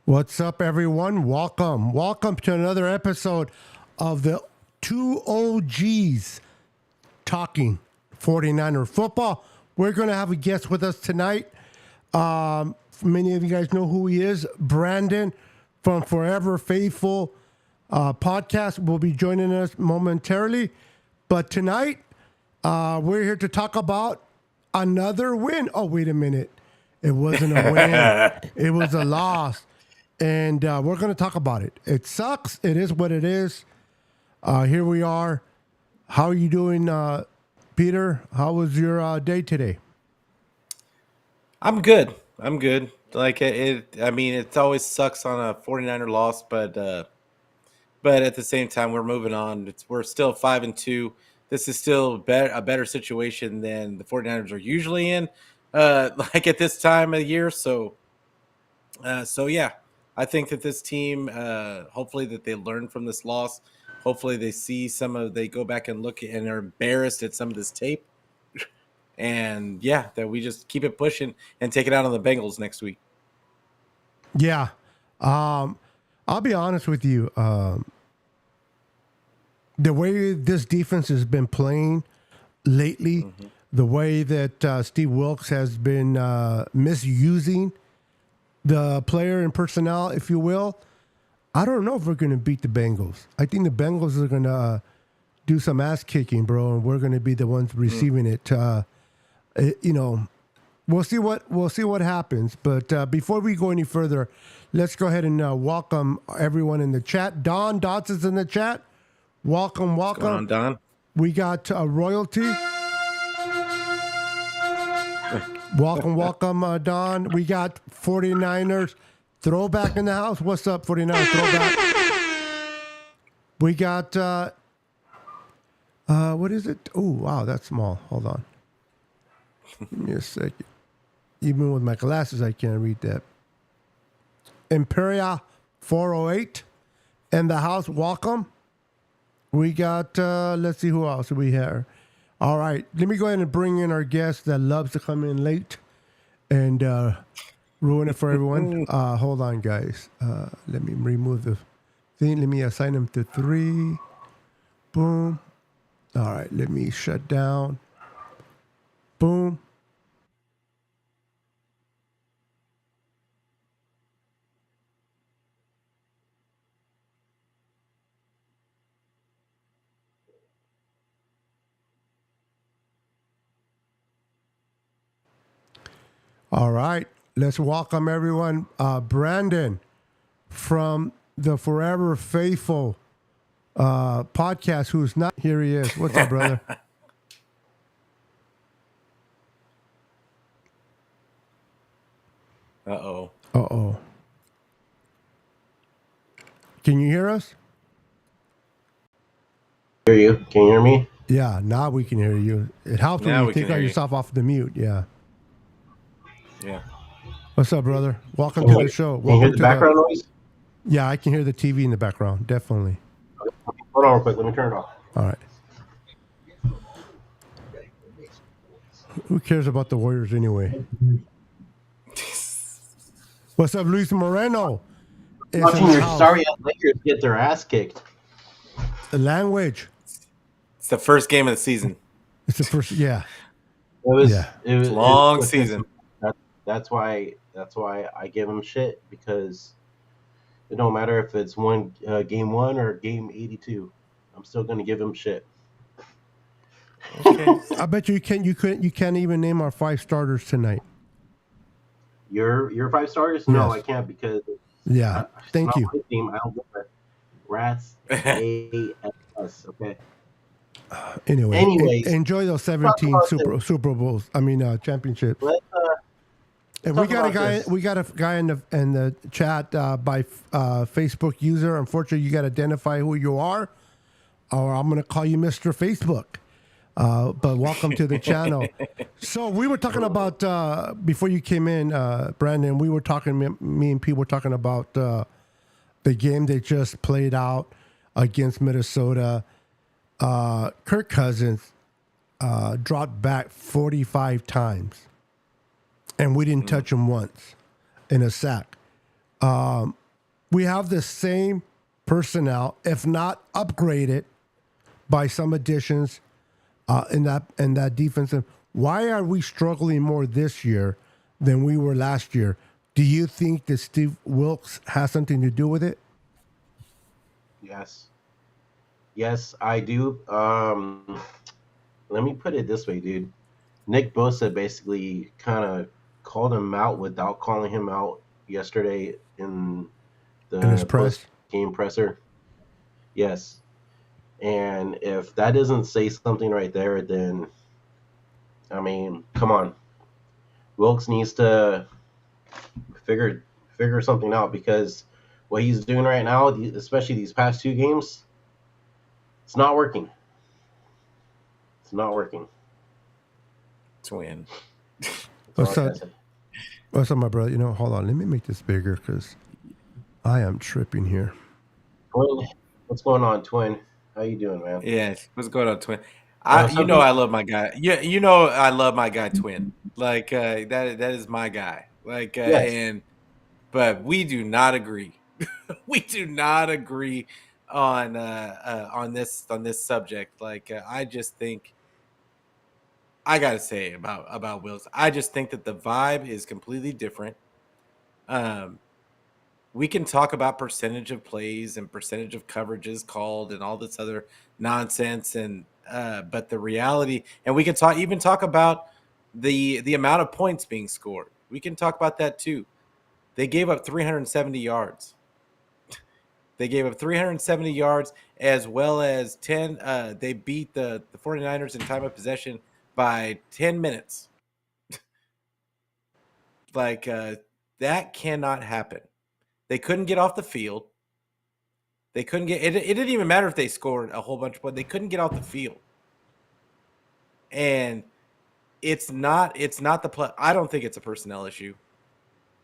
What's up, everyone? Welcome to another episode of the two OGs talking 49er football. We're going to have a guest with us tonight. Many of you guys know who he is. Brandon from Forever Faithful podcast will be joining us momentarily. But tonight, we're here to talk about another win. Oh, wait a minute. It wasn't a win. It was a loss. And we're going to talk about it. It sucks. It is what it is. Here we are. How are you doing, Peter? How was your day today? I'm good. Like I mean, it always sucks on a 49er loss, but at the same time, we're moving on. We're still 5-2. This is still a better situation than the 49ers are usually in, like at this time of the year. So yeah, I think that this team, hopefully that they learn from this loss. Hopefully they see they go back and look and are embarrassed at some of this tape. And yeah, that we just keep it pushing and take it out on the Bengals next week. Yeah. I'll be honest with you. The way this defense has been playing lately, the way that Steve Wilkes has been misusing the player and personnel, if you will, I don't know if we're going to beat the Bengals. I think the Bengals are going to do some ass kicking, bro, and we're going to be the ones receiving it. We'll see what happens. But before we go any further, let's go ahead and welcome everyone in the chat. Don Dotson's in the chat. Welcome. What's going on, Don? We got Royalty. Welcome, Don. We got 49ers Throwback in the house. What's up, 49ers Throwback? We got, what is it? Oh, wow, that's small. Hold on. Give me a second. Even with my glasses, I can't read that. Imperia 408 in the house. Welcome. We got, let's see who else we have. All right, let me go ahead and bring in our guest that loves to come in late and ruin it for everyone. Hold on, guys. Let me remove the thing. Let me assign him to 3. Boom. All right, let me shut down. Boom. All right, let's welcome everyone. Brandon from the Forever Faithful podcast, who's not here. He is. What's up, brother? Uh-oh. Can you hear us? Hear you. Can you hear me? Yeah, now we can hear you. It helps when you take yourself off the mute. Yeah. What's up, brother? Welcome to the show. Can you hear the background noise? Yeah, I can hear the TV in the background. Definitely. Hold on real quick. Let me turn it off. All right. Who cares about the Warriors anyway? What's up, Luis Moreno? Watching your sorry Lakers get their ass kicked. The language. It's the first game of the season. It's the first, yeah. It was a long season. That's why I give them shit, because it don't matter if it's game 1 or game 82. I'm still gonna give them shit. Okay. I bet you can't even name our 5 starters tonight. Your 5 starters? No, I can't, because thank you. My team, I don't give a rat's ass. Okay. Anyways, enjoy those 17 Super Bowls. I mean, championships. And we got a guy in the chat by Facebook user. Unfortunately, you got to identify who you are, or I'm going to call you Mr. Facebook. But welcome to the channel. So we were talking about before you came in, Brandon. We were talking. Me and Pete were talking about the game they just played out against Minnesota. Kirk Cousins dropped back 45 times, and we didn't touch him once in a sack. We have the same personnel, if not upgraded by some additions in that defensive. Why are we struggling more this year than we were last year? Do you think that Steve Wilkes has something to do with it? Yes. Yes, I do. Let me put it this way, dude. Nick Bosa basically kind of called him out without calling him out yesterday in In his the post press? game presser. Yes. And if that doesn't say something right there, then I mean, come on. Wilkes needs to figure figure something out because what he's doing right now, especially these past two games, it's not working. It's not working. Twin. That's all What's I up? gotta say. What's up, my brother? Hold on. Let me make this bigger because I am tripping here. Twin, what's going on, Twin? How you doing, man? Yeah, what's going on, Twin? Something. I love my guy. Yeah, I love my guy, Twin. Like that is my guy. Like Yes, but we do not agree. We do not agree on this subject. Like I just think I gotta say about Wills. I just think that the vibe is completely different. Um, we can talk about percentage of plays and percentage of coverages called and all this other nonsense, and but the reality, and we can talk about the amount of points being scored. We can talk about that too. They gave up 370 yards. They gave up 370 yards as well as 10. They beat the 49ers in time of possession by 10 minutes. Like that cannot happen. They couldn't get off the field. They couldn't get it. It didn't even matter if they scored a whole bunch of points. They couldn't get off the field. And it's not the play. I don't think it's a personnel issue.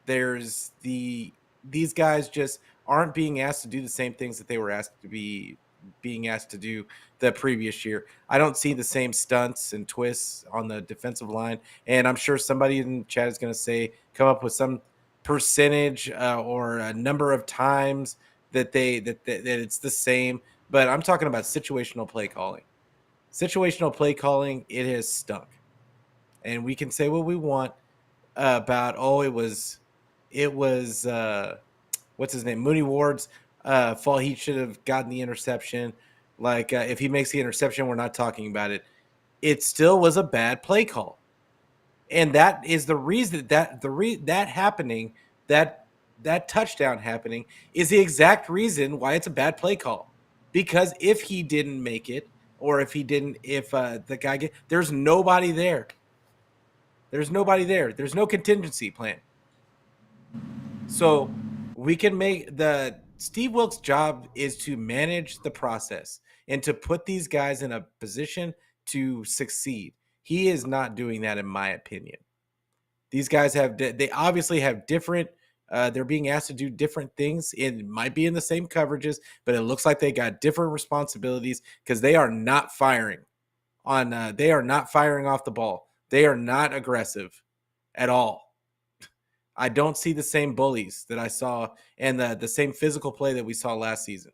There's these guys just aren't being asked to do the same things that they were asked to be being asked to do the previous year. I don't see the same stunts and twists on the defensive line, and I'm sure somebody in the chat is going to say come up with some percentage or a number of times that it's the same. But I'm talking about situational play calling. Situational play calling, it has stunk, and we can say what we want about it was what's his name, Mooney Ward's fault. He should have gotten the interception. Like if he makes the interception, we're not talking about it. It still was a bad play call, and that is the reason that happening that that touchdown happening is the exact reason why it's a bad play call. Because if he didn't make it, or if the guy there's nobody there. There's nobody there. There's no contingency plan. So we can make the Steve Wilkes' job is to manage the process and to put these guys in a position to succeed. He is not doing that, in my opinion. These guys they obviously have different. They're being asked to do different things. It might be in the same coverages, but it looks like they got different responsibilities because they are not firing on. They are not firing off the ball. They are not aggressive at all. I don't see the same bullies that I saw and the same physical play that we saw last season.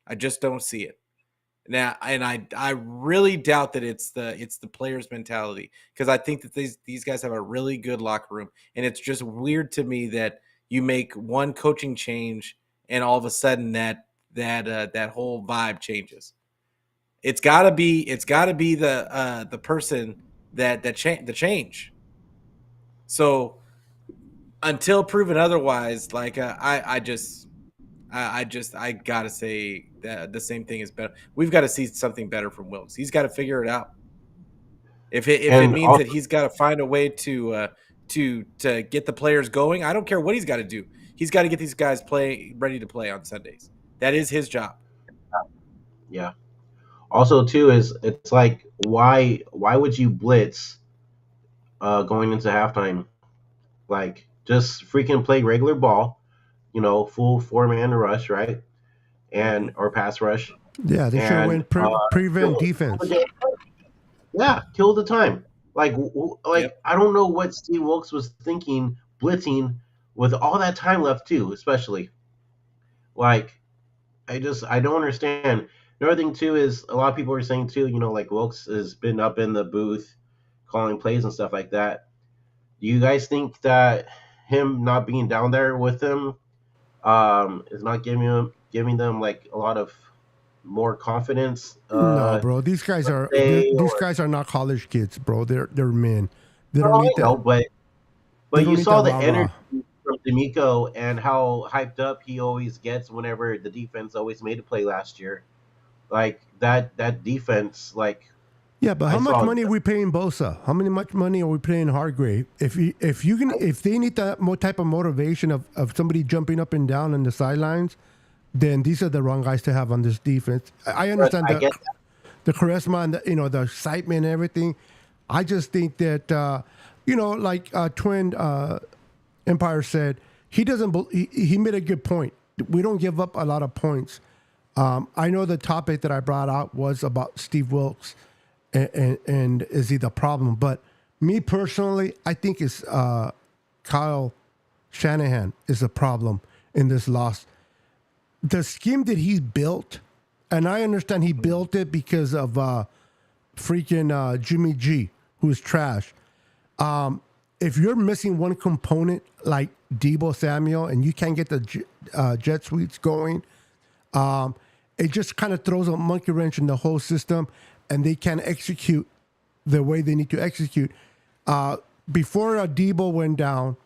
I just don't see it. Now, and I really doubt that it's the players' mentality, because I think that these guys have a really good locker room, and it's just weird to me that you make one coaching change and all of a sudden that whole vibe changes. It's got to be the person the change. So until proven otherwise, like I gotta say that the same thing is better. We've got to see something better from Wilkes. He's got to figure it out. If it and means that also, he's got to find a way to get the players going, I don't care what he's got to do. He's got to get these guys ready to play on Sundays. That is his job. yeah. Also, too, is it's like why would you blitz going into halftime? Like just freaking play regular ball, full four-man rush, right? Mm-hmm. And or pass rush, Yeah, they should have and went prevent kill the defense. game. Yeah, kill the time. Like Yep. I don't know what Steve Wilkes was thinking blitzing with all that time left too, especially. Like, I don't understand. Another thing too is a lot of people are saying too, like Wilkes has been up in the booth calling plays and stuff like that. Do you guys think that him not being down there with them is not giving them like a lot of more confidence? No, bro. These guys Let's are say, these or guys are not college kids, bro. They're men. They don't no, I need that. know, but They don't you need saw that the rah energy rah. from D'Amico and how hyped up he always gets whenever the defense always made a play last year. Like that defense, like Yeah, but I how much saw. money are we paying Bosa? How many much money are we paying Hargrave? If they need that type of motivation of somebody jumping up and down on the sidelines, then these are the wrong guys to have on this defense. I But understand I get the charisma and the excitement and everything. I just think that like Twin Empire said, he doesn't. He made a good point. We don't give up a lot of points. I know the topic that I brought out was about Steve Wilkes and is he the problem? But me personally, I think it's Kyle Shanahan is the problem in this loss. The scheme that he built, and I understand he built it because of freaking Jimmy G, who's trash. If you're missing one component like Debo Samuel and you can't get the jet sweeps going, it just kind of throws a monkey wrench in the whole system, and they can't execute the way they need to execute. Before Debo went down,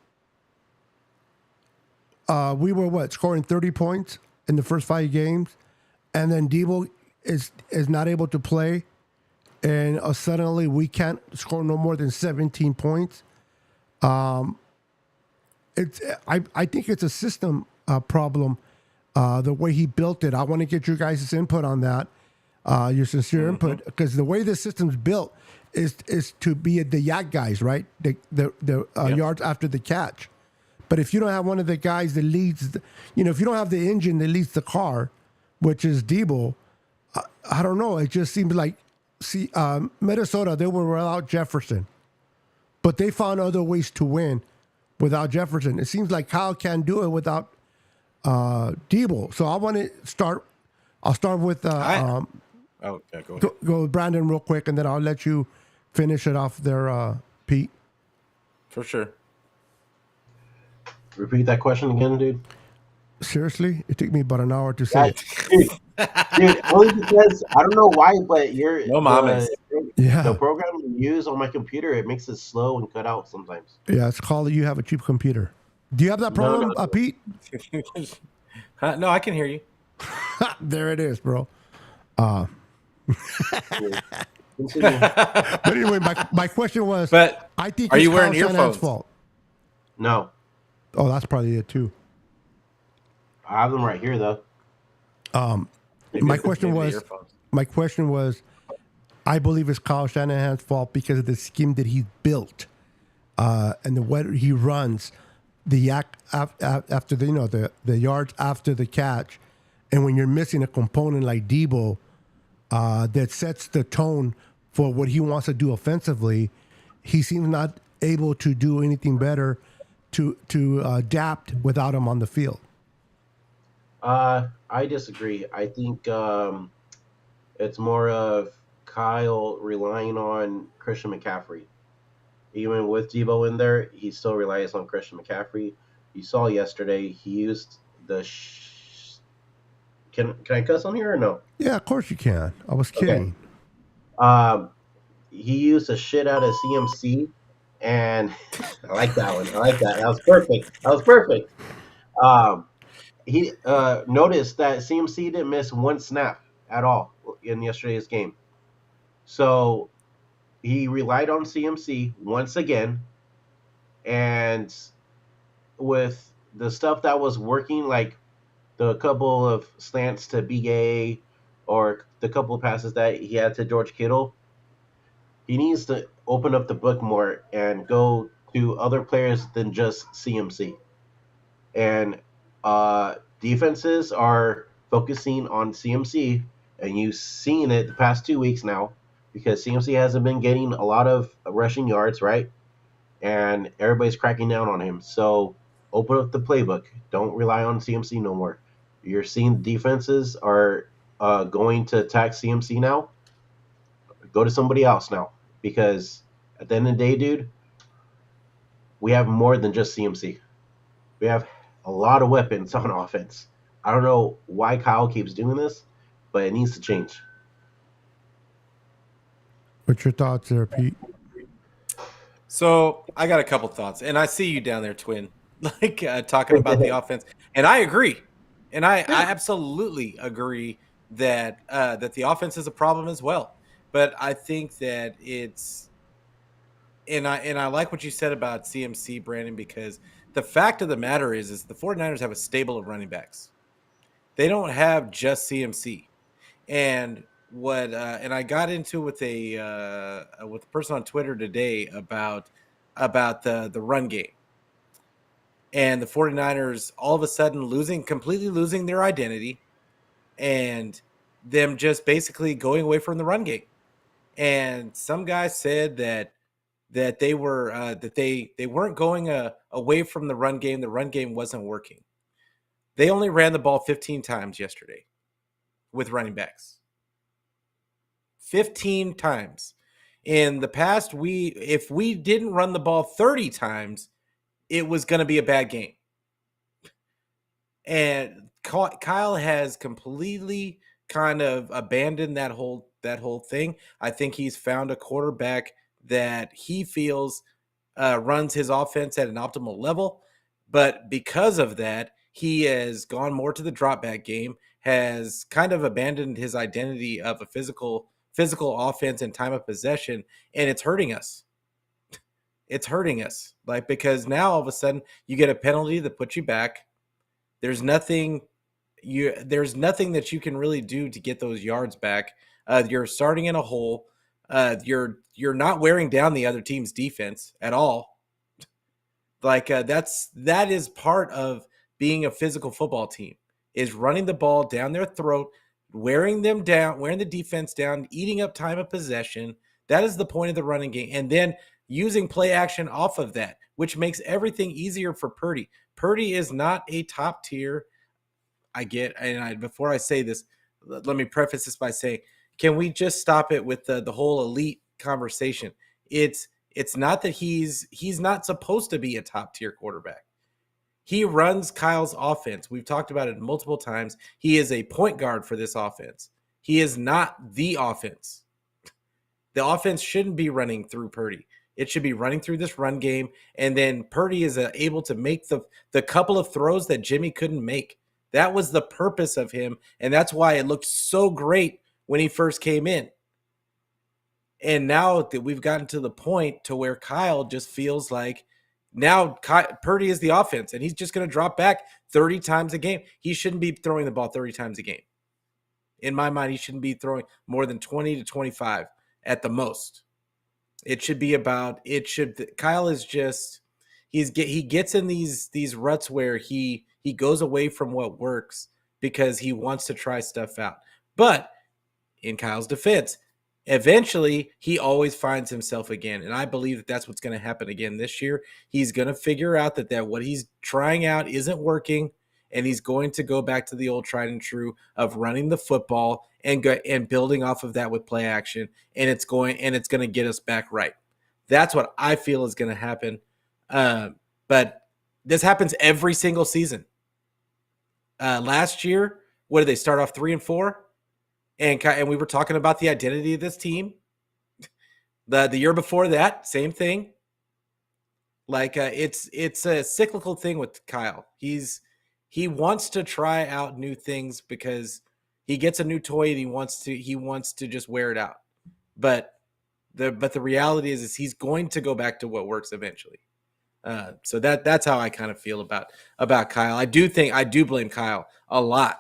we were scoring 30 points in the first 5 games, and then Debo is not able to play, and suddenly we can't score no more than 17 points. I think it's a system problem. The way he built it, I want to get your guys' input on that. Your sincere input, because the way the system's built is to be the yak guys, right? The yards after the catch. But if you don't have one of the guys that leads, if you don't have the engine that leads the car, which is Debo, I don't know. It just seems like, Minnesota, they were without Jefferson, but they found other ways to win without Jefferson. It seems like Kyle can't do it without Debo. So I want to start. I'll start with Oh, yeah, go ahead. go with Brandon real quick, and then I'll let you finish it off there, Pete. For sure. repeat that question again, dude. Seriously, it took me about an hour to say it. Dude, only because I don't know why, but No mames. the Yeah, program you use on my computer, it makes it slow and cut out sometimes. yeah. It's called you have a cheap computer. Do you have that No, problem, no. Pete? Huh? No, I can hear you. There it is, bro. Continue. But anyway, my question was, But I think are it's you wearing Kyle Shanahan's earphones? fault. No, Oh, that's probably it too. I have them right here though. My question Maybe was, earphones. I believe it's Kyle Shanahan's fault because of the scheme that he built, and the way he runs, the yak after the yards after the catch, and when you're missing a component like Debo, that sets the tone for what he wants to do offensively, he seems not able to do anything better to adapt without him on the field. I disagree. I think it's more of Kyle relying on Christian McCaffrey. Even with Debo in there, he still relies on Christian McCaffrey. You saw yesterday he used the. Can I cuss on here or no? Yeah, of course you can. I was Okay. kidding. Um, he used the shit out of CMC, and I like that one. I like that. That was perfect. That was perfect. Um, he noticed that CMC didn't miss one snap at all in yesterday's game. So he relied on CMC once again, and with the stuff that was working, like the couple of slants to BA or the couple of passes that he had to George Kittle, he needs to open up the book more and go to other players than just CMC. And defenses are focusing on CMC, and you've seen it the past 2 weeks now because CMC hasn't been getting a lot of rushing yards, right? And everybody's cracking down on him. So Open up the playbook. Don't rely on CMC no more. You're seeing defenses are going to attack CMC now. Go to somebody else now, because at the end of the day, dude, we have more than just CMC. We have a lot of weapons on offense. I don't know why Kyle keeps doing this, but it needs to change. What's your thoughts there, Pete? So I got a couple thoughts, and I see you down there, Twin, like talking about the offense, and I agree, and I absolutely agree that that the offense is a problem as well. But I think that it's and I like what you said about CMC, Brandon, because the fact of the matter is the 49ers have a stable of running backs. They don't have just CMC. And what and I got into with a person on Twitter today about the run game. And the 49ers all of a sudden completely losing their identity and them just basically going away from the run game. And some guy said that they were that they weren't going away from the run game. The run game wasn't working. They only ran the ball 15 times yesterday with running backs. 15 times. In the past, if we didn't run the ball 30 times, it was going to be a bad game. And Kyle has completely kind of abandoned that whole thing. I think he's found a quarterback that he feels runs his offense at an optimal level. But because of that, he has gone more to the drop back game, has kind of abandoned his identity of a physical offense and time of possession, and it's hurting us. It's hurting us. Like, because now all of a sudden you get a penalty that puts you back. There's nothing that you can really do to get those yards back. You're starting in a hole. You're not wearing down the other team's defense at all. Like that is part of being a physical football team, is running the ball down their throat, wearing them down, wearing the defense down, eating up time of possession. That is the point of the running game. And then using play action off of that, which makes everything easier for Purdy. Purdy is not a top tier. Before I say this, let me preface this by saying, can we just stop it with the whole elite conversation? It's not that he's not supposed to be a top tier quarterback. He runs Kyle's offense. We've talked about it multiple times. He is a point guard for this offense. He is not the offense. The offense shouldn't be running through Purdy. It should be running through this run game, and then Purdy is able to make the couple of throws that Jimmy couldn't make. That was the purpose of him, and that's why it looked so great when he first came in. And now that we've gotten to the point to where Kyle just feels like now Purdy is the offense, and he's just going to drop back 30 times a game. He shouldn't be throwing the ball 30 times a game. In my mind, he shouldn't be throwing more than 20 to 25 at the most. Kyle is just, he gets in these ruts where he goes away from what works because he wants to try stuff out. But in Kyle's defense, eventually he always finds himself again. And I believe that that's what's going to happen again this year. He's going to figure out that what he's trying out isn't working, and he's going to go back to the old tried and true of running the football and building off of that with play action, and it's going to get us back right. That's what I feel is going to happen. But this happens every single season. Last year, what did they start off 3-4? And we were talking about the identity of this team. The year before that, same thing. Like it's a cyclical thing with Kyle. He wants to try out new things because he gets a new toy and he wants to just wear it out. But the reality is he's going to go back to what works eventually. So that's how I kind of feel about Kyle. I do blame Kyle a lot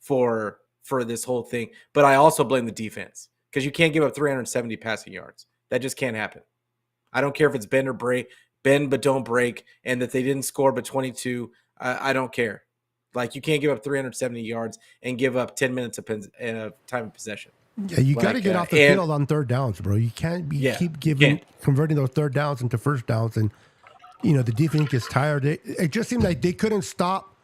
for this whole thing, but I also blame the defense, because you can't give up 370 passing yards. That just can't happen. I don't care if it's bend but don't break, and that they didn't score but 22. I don't care. Like, you can't give up 370 yards and give up 10 minutes of time of possession. Yeah, you got to get off the field on third downs, bro. You can't converting those third downs into first downs, and the defense gets tired. It just seemed like they couldn't stop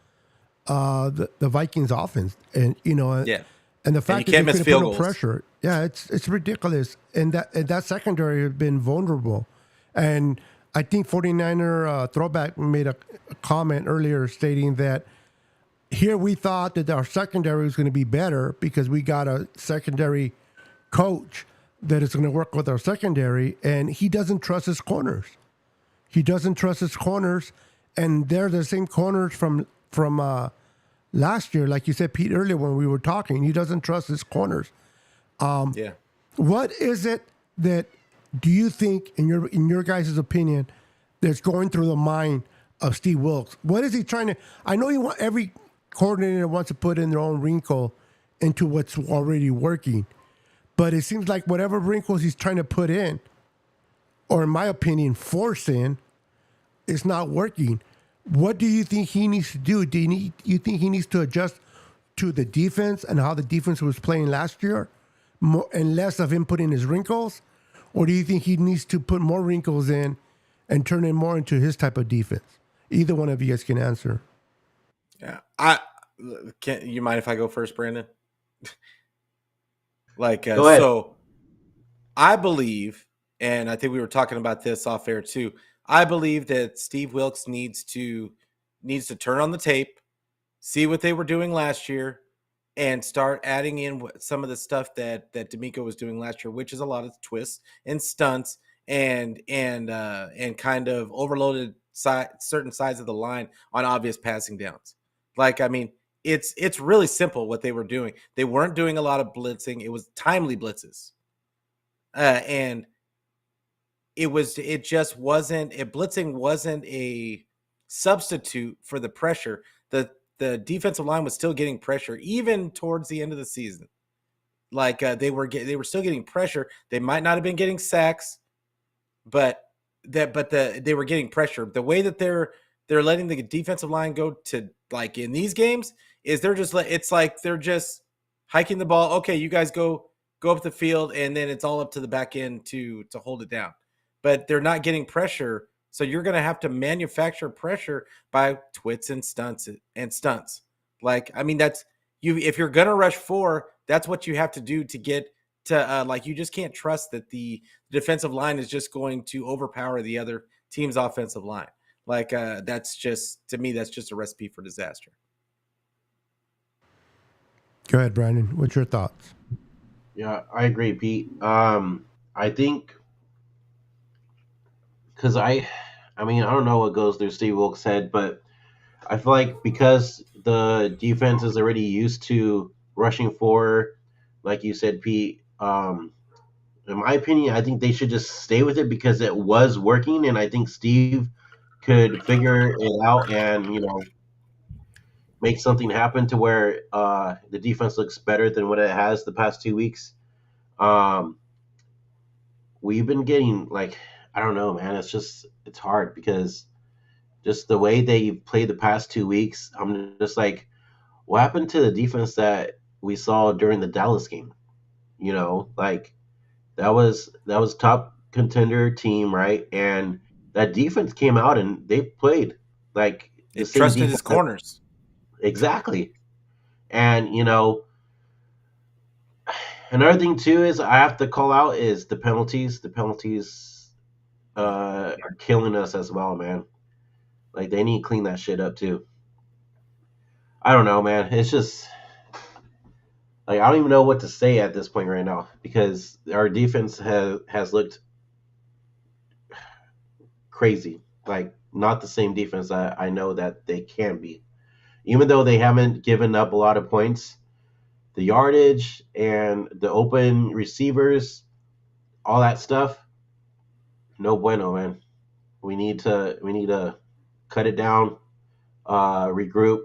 the Vikings offense, and Yeah. and the And you fact that can't they miss couldn't put field no goals. pressure. Yeah, it's ridiculous. And that secondary has been vulnerable. And I think 49er Throwback made a comment earlier stating that here we thought that our secondary was going to be better because we got a secondary coach that is going to work with our secondary, and he doesn't trust his corners. He doesn't trust his corners, and they're the same corners from last year, like you said, Pete, earlier when we were talking. He doesn't trust his corners. Yeah. What is it that do you think, in your guys' opinion, that's going through the mind of Steve Wilkes? What is he trying to? I know every coordinator wants to put in their own wrinkle into what's already working, but it seems like whatever wrinkles he's trying to put in, or in my opinion, force in, is not working. What do you think he needs to do? You think he needs to adjust to the defense and how the defense was playing last year, more and less of him putting his wrinkles? Or do you think he needs to put more wrinkles in and turn it more into his type of defense? Either one of you guys can answer. Yeah. Can you mind if I go first, Brandon? Go ahead. So I believe, and I think we were talking about this off air too. I believe that Steve Wilkes needs to turn on the tape, see what they were doing last year, and start adding in some of the stuff that D'Amico was doing last year, which is a lot of twists and stunts and kind of overloaded certain sides of the line on obvious passing downs. It's really simple what they were doing. They weren't doing a lot of blitzing. It was timely blitzes, and blitzing wasn't a substitute for the pressure. The defensive line was still getting pressure even towards the end of the season. They were still getting pressure. They might not have been getting sacks, but they were getting pressure. The way that they're letting the defensive line go to, like, in these games, is they're just hiking the ball. Okay, you guys go up the field, and then it's all up to the back end to hold it down. But they're not getting pressure, so you're going to have to manufacture pressure by twits and stunts. That's you. If you're going to rush 4, that's what you have to do to get to. You just can't trust that the defensive line is just going to overpower the other team's offensive line. That's just, to me, that's just a recipe for disaster. Go ahead, Brandon. What's your thoughts? Yeah, I agree, Pete. I think because I don't know what goes through Steve Wilkes' head, but I feel like because the defense is already used to rushing 4, like you said, Pete. In my opinion, I think they should just stay with it because it was working, and I think Steve could figure it out and make something happen to where the defense looks better than what it has the past 2 weeks. We've been getting, I don't know, man. It's hard because just the way they played the past 2 weeks, I'm just like, what happened to the defense that we saw during the Dallas game? That was top contender team, right? And that defense came out and they played like the It same trusted defense. his corners. Exactly. And another thing too is I have to call out is the penalties. The penalties are killing us as well, man. Like, they need to clean that shit up too. I don't know, man. It's just I don't even know what to say at this point right now because our defense has looked crazy. Like, not the same defense I know that they can be. Even though they haven't given up a lot of points, the yardage and the open receivers, all that stuff, no bueno, man. We need to cut it down, regroup,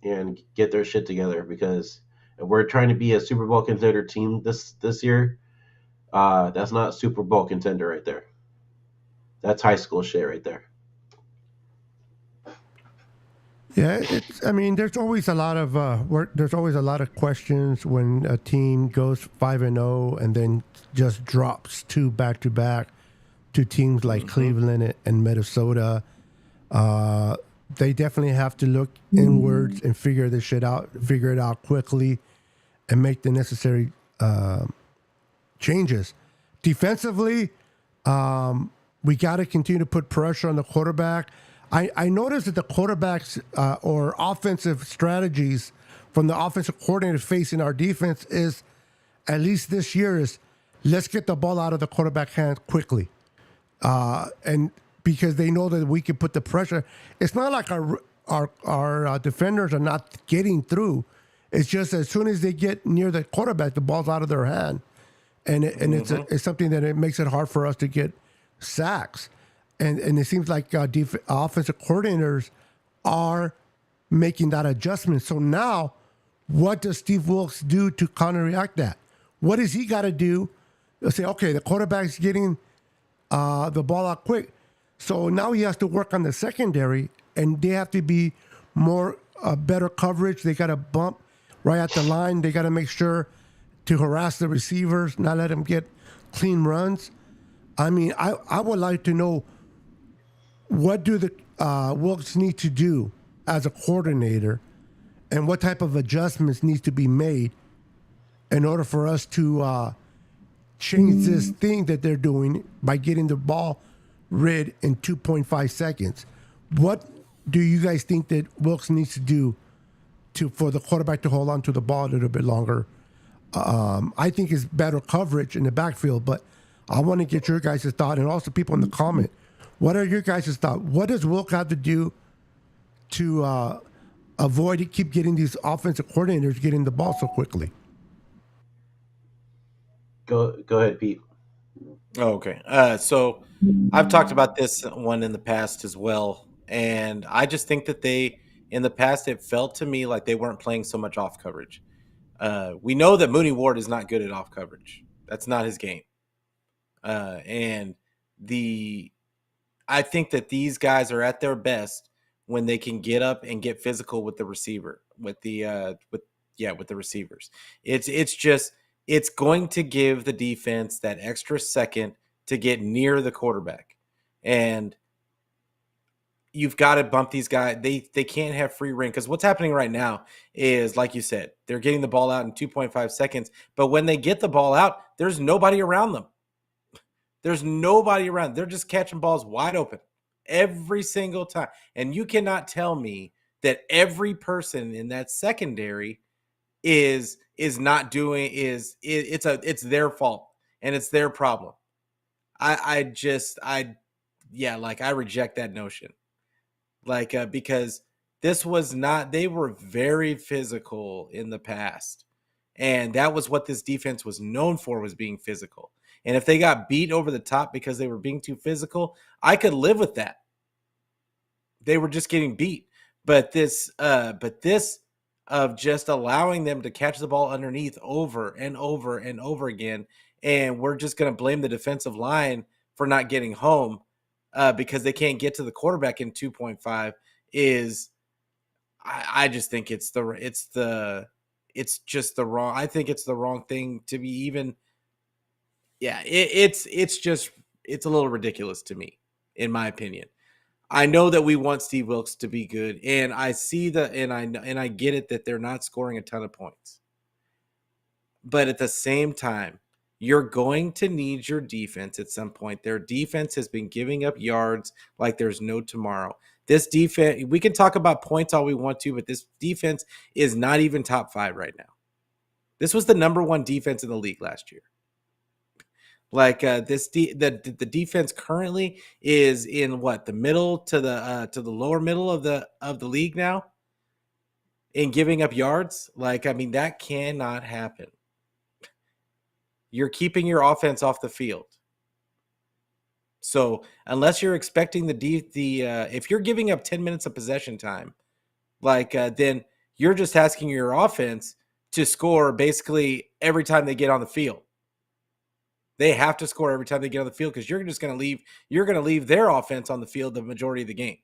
and get their shit together because if we're trying to be a Super Bowl contender team this year, that's not Super Bowl contender right there. That's high school shit right there. Yeah, there's always a lot of work. There's always a lot of questions when a team goes 5-0 and then just drops 2 back-to-back to teams like Cleveland and Minnesota. They definitely have to look inwards and figure this shit out, figure it out quickly, and make the necessary changes. Defensively, we got to continue to put pressure on the quarterback. I noticed that the quarterbacks or offensive strategies from the offensive coordinator facing our defense is, at least this year, is let's get the ball out of the quarterback hands quickly. And because they know that we can put the pressure. It's not like our defenders are not getting through. It's just as soon as they get near the quarterback, the ball's out of their hand. And it's something that it makes it hard for us to get sacks. And it seems like offensive coordinators are making that adjustment. So now, what does Steve Wilkes do to counteract that? What does he got to do? They'll say, okay, the quarterback's getting the ball out quick. So now he has to work on the secondary, and they have to be more better coverage. They got to bump right at the line. They got to make sure to harass the receivers, not let them get clean runs. I mean, I would like to know, what do the Wilkes need to do as a coordinator, and what type of adjustments needs to be made in order for us to change this thing that they're doing by getting the ball rid in 2.5 seconds. What do you guys think that Wilkes needs to do for the quarterback to hold on to the ball a little bit longer? I think it's better coverage in the backfield, but I want to get your guys' thought, and also people in the comment. What are your guys' thought? What does Wilkes have to do to keep getting these offensive coordinators getting the ball so quickly? Go ahead, Pete. Oh, okay. So I've talked about this one in the past as well, and I just think that in the past, it felt to me like they weren't playing so much off coverage. We know that Mooney Ward is not good at off coverage. That's not his game. And I think that these guys are at their best when they can get up and get physical with the receiver, with the receivers. It's going to give the defense that extra second to get near the quarterback. And you've got to bump these guys. They can't have free reign, because what's happening right now is, like you said, they're getting the ball out in 2.5 seconds. But when they get the ball out, there's nobody around them. There's nobody around. They're just catching balls wide open every single time. And you cannot tell me that every person in that secondary is not doing it's their fault and it's their problem. I reject that notion. Because this was not, they were very physical in the past. And that was what this defense was known for, was being physical. And if they got beat over the top because they were being too physical, I could live with that. They were just getting beat. But this of just allowing them to catch the ball underneath over and over and over again, and we're just going to blame the defensive line for not getting home because they can't get to the quarterback in 2.5 is, I just think it's just the wrong. I think it's the wrong thing to be even. Yeah, it's a little ridiculous to me, in my opinion. I know that we want Steve Wilkes to be good, and I see and I get it that they're not scoring a ton of points. But at the same time, you're going to need your defense at some point. Their defense has been giving up yards like there's no tomorrow. This defense, we can talk about points all we want to, but this defense is not even top 5 right now. This was the number 1 defense in the league last year. The defense currently is in the middle to the lower middle of the league now in giving up yards. That cannot happen. You're keeping your offense off the field. So unless you're expecting if you're giving up 10 minutes of possession time, then you're just asking your offense to score basically every time they get on the field. They have to score every time they get on the field, because you're going to leave their offense on the field the majority of the game.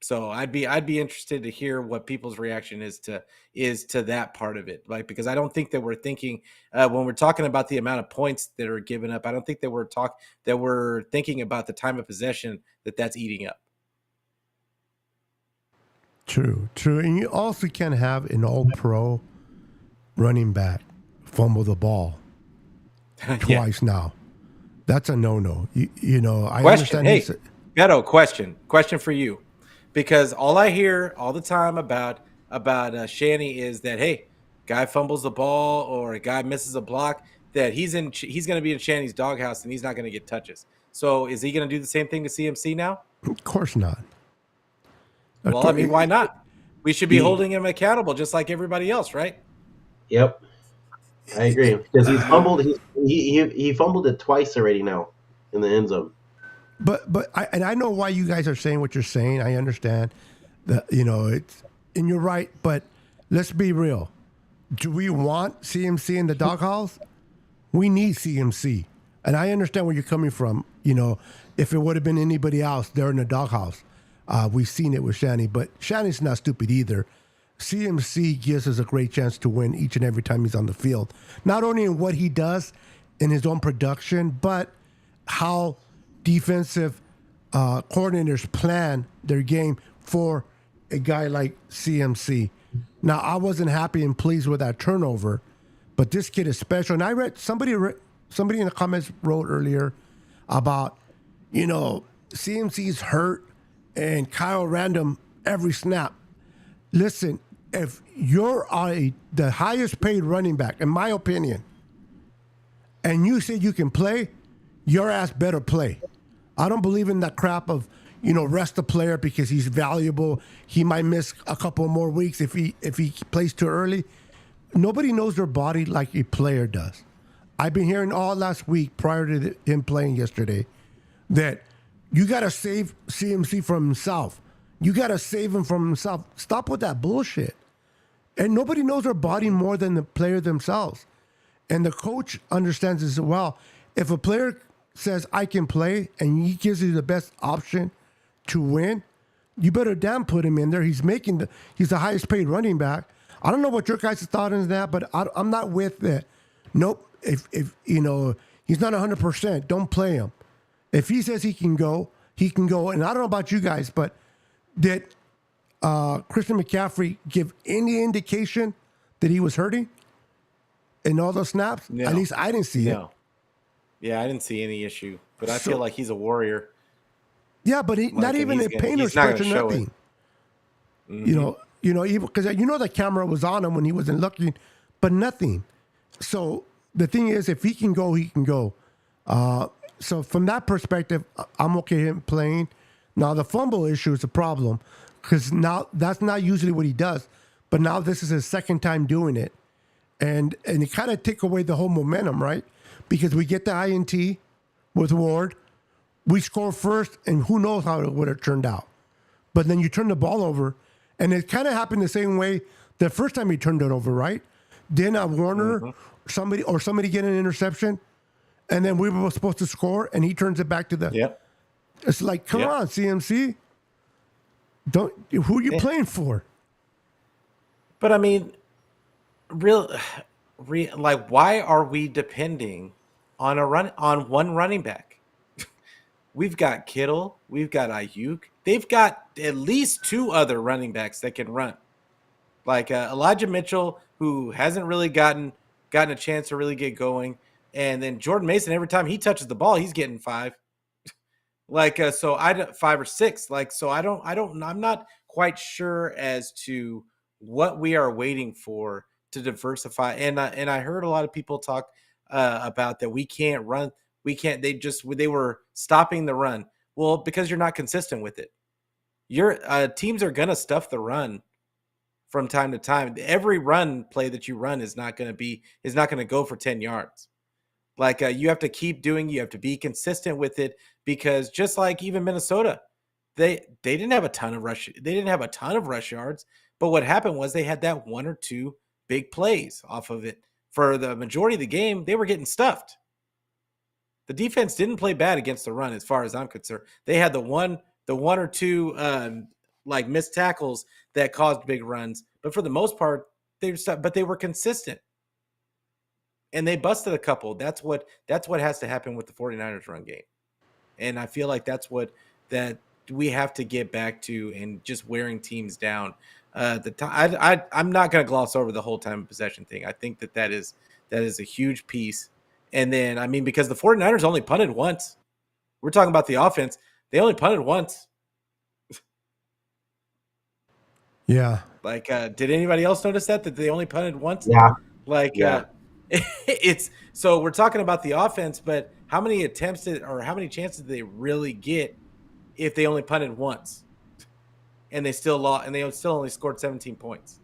So I'd be interested to hear what people's reaction is to that part of it. Like, because I don't think that we're thinking when we're talking about the amount of points that are given up, I don't think that we're thinking about the time of possession that's eating up. True. And you also can have an all-pro running back fumble the ball twice now. That's a no-no. You know, I Question. understand. Hey, Beto, question for you, because all I hear all the time about Shanny is that, hey, guy fumbles the ball or a guy misses a block, that he's going to be in Shanny's doghouse and he's not going to get touches. So is he going to do the same thing to CMC now? Of course not. Well, I mean, why not? We should be holding him accountable just like everybody else, right? Yep, I agree, because he's fumbled. He fumbled it twice already now in the end zone. But I know why you guys are saying what you're saying. I understand that, you know, it's, and you're right. But let's be real. Do we want CMC in the doghouse? We need CMC, and I understand where you're coming from. You know, if it would have been anybody else, they're in the doghouse. We've seen it with Shanny, but Shanny's not stupid either. CMC gives us a great chance to win each and every time he's on the field. Not only in what he does in his own production, but how defensive coordinators plan their game for a guy like CMC. Now, I wasn't happy and pleased with that turnover, but this kid is special. And I read somebody in the comments wrote earlier about, you know, CMC's hurt and Kyle Random every snap. Listen, if you're the highest paid running back, in my opinion, and you say you can play, your ass better play. I don't believe in that crap of, you know, rest the player because he's valuable. He might miss a couple more weeks if he plays too early. Nobody knows their body like a player does. I've been hearing all last week prior to him playing yesterday that you got to save CMC from himself. You got to save him from himself. Stop with that bullshit. And nobody knows their body more than the player themselves. And the coach understands as well. If a player says, I can play, and he gives you the best option to win, you better damn put him in there. He's the highest paid running back. I don't know what your guys' thought is that, but I'm not with it. Nope. If you know, he's not 100%, don't play him. If he says he can go, he can go. And I don't know about you guys, but did Christian McCaffrey give any indication that he was hurting in all those snaps? No. At least I didn't see it. Yeah, I didn't see any issue, but I feel like he's a warrior. Yeah, but not even a pain or stretch or nothing. Mm-hmm. You know, even because you know the camera was on him when he wasn't looking, but nothing. So the thing is, if he can go, he can go. So from that perspective, I'm okay him playing. Now the fumble issue is a problem because now that's not usually what he does, but now this is his second time doing it, and it kind of took away the whole momentum, right? Because we get the INT with Ward, we score first, and who knows how it would have turned out. But then you turn the ball over, and it kind of happened the same way the first time he turned it over, right? Didn't Warner, somebody get an interception, and then we were supposed to score, and he turns it back to the. Yep. It's like, come on, CMC. Who are you playing for? But I mean, like, why are we depending on one running back? We've got Kittle, we've got Ayuk. They've got at least two other running backs that can run. Like Elijah Mitchell, who hasn't really gotten a chance to really get going, and then Jordan Mason. Every time he touches the ball, he's getting 5. Like so, 5 or 6. Like so, I'm not quite sure as to what we are waiting for to diversify. And I heard a lot of people talk about that we can't run. We can't. They were stopping the run. Well, because you're not consistent with it. Your teams are gonna stuff the run from time to time. Every run play that you run is not going to go for 10 yards. Like you have to keep doing. You have to be consistent with it, because just like even Minnesota, they didn't have a ton of rush. They didn't have a ton of rush yards. But what happened was they had that one or two big plays off of it. For the majority of the game, they were getting stuffed. The defense didn't play bad against the run, as far as I'm concerned. They had the one or two like missed tackles that caused big runs, but for the most part, they were consistent. And they busted a couple. That's what has to happen with the 49ers run game. And I feel like that's what that we have to get back to, and just wearing teams down. I'm not going to gloss over the whole time of possession thing. I think that is a huge piece. And then, I mean, because the 49ers only punted once. We're talking about the offense. They only punted once. Yeah. Like, did anybody else notice that they only punted once? Yeah. Like, Yeah. it's so we're talking about the offense, but how many attempts or how many chances did they really get if they only punted once, and they still lost, and they still only scored 17 points?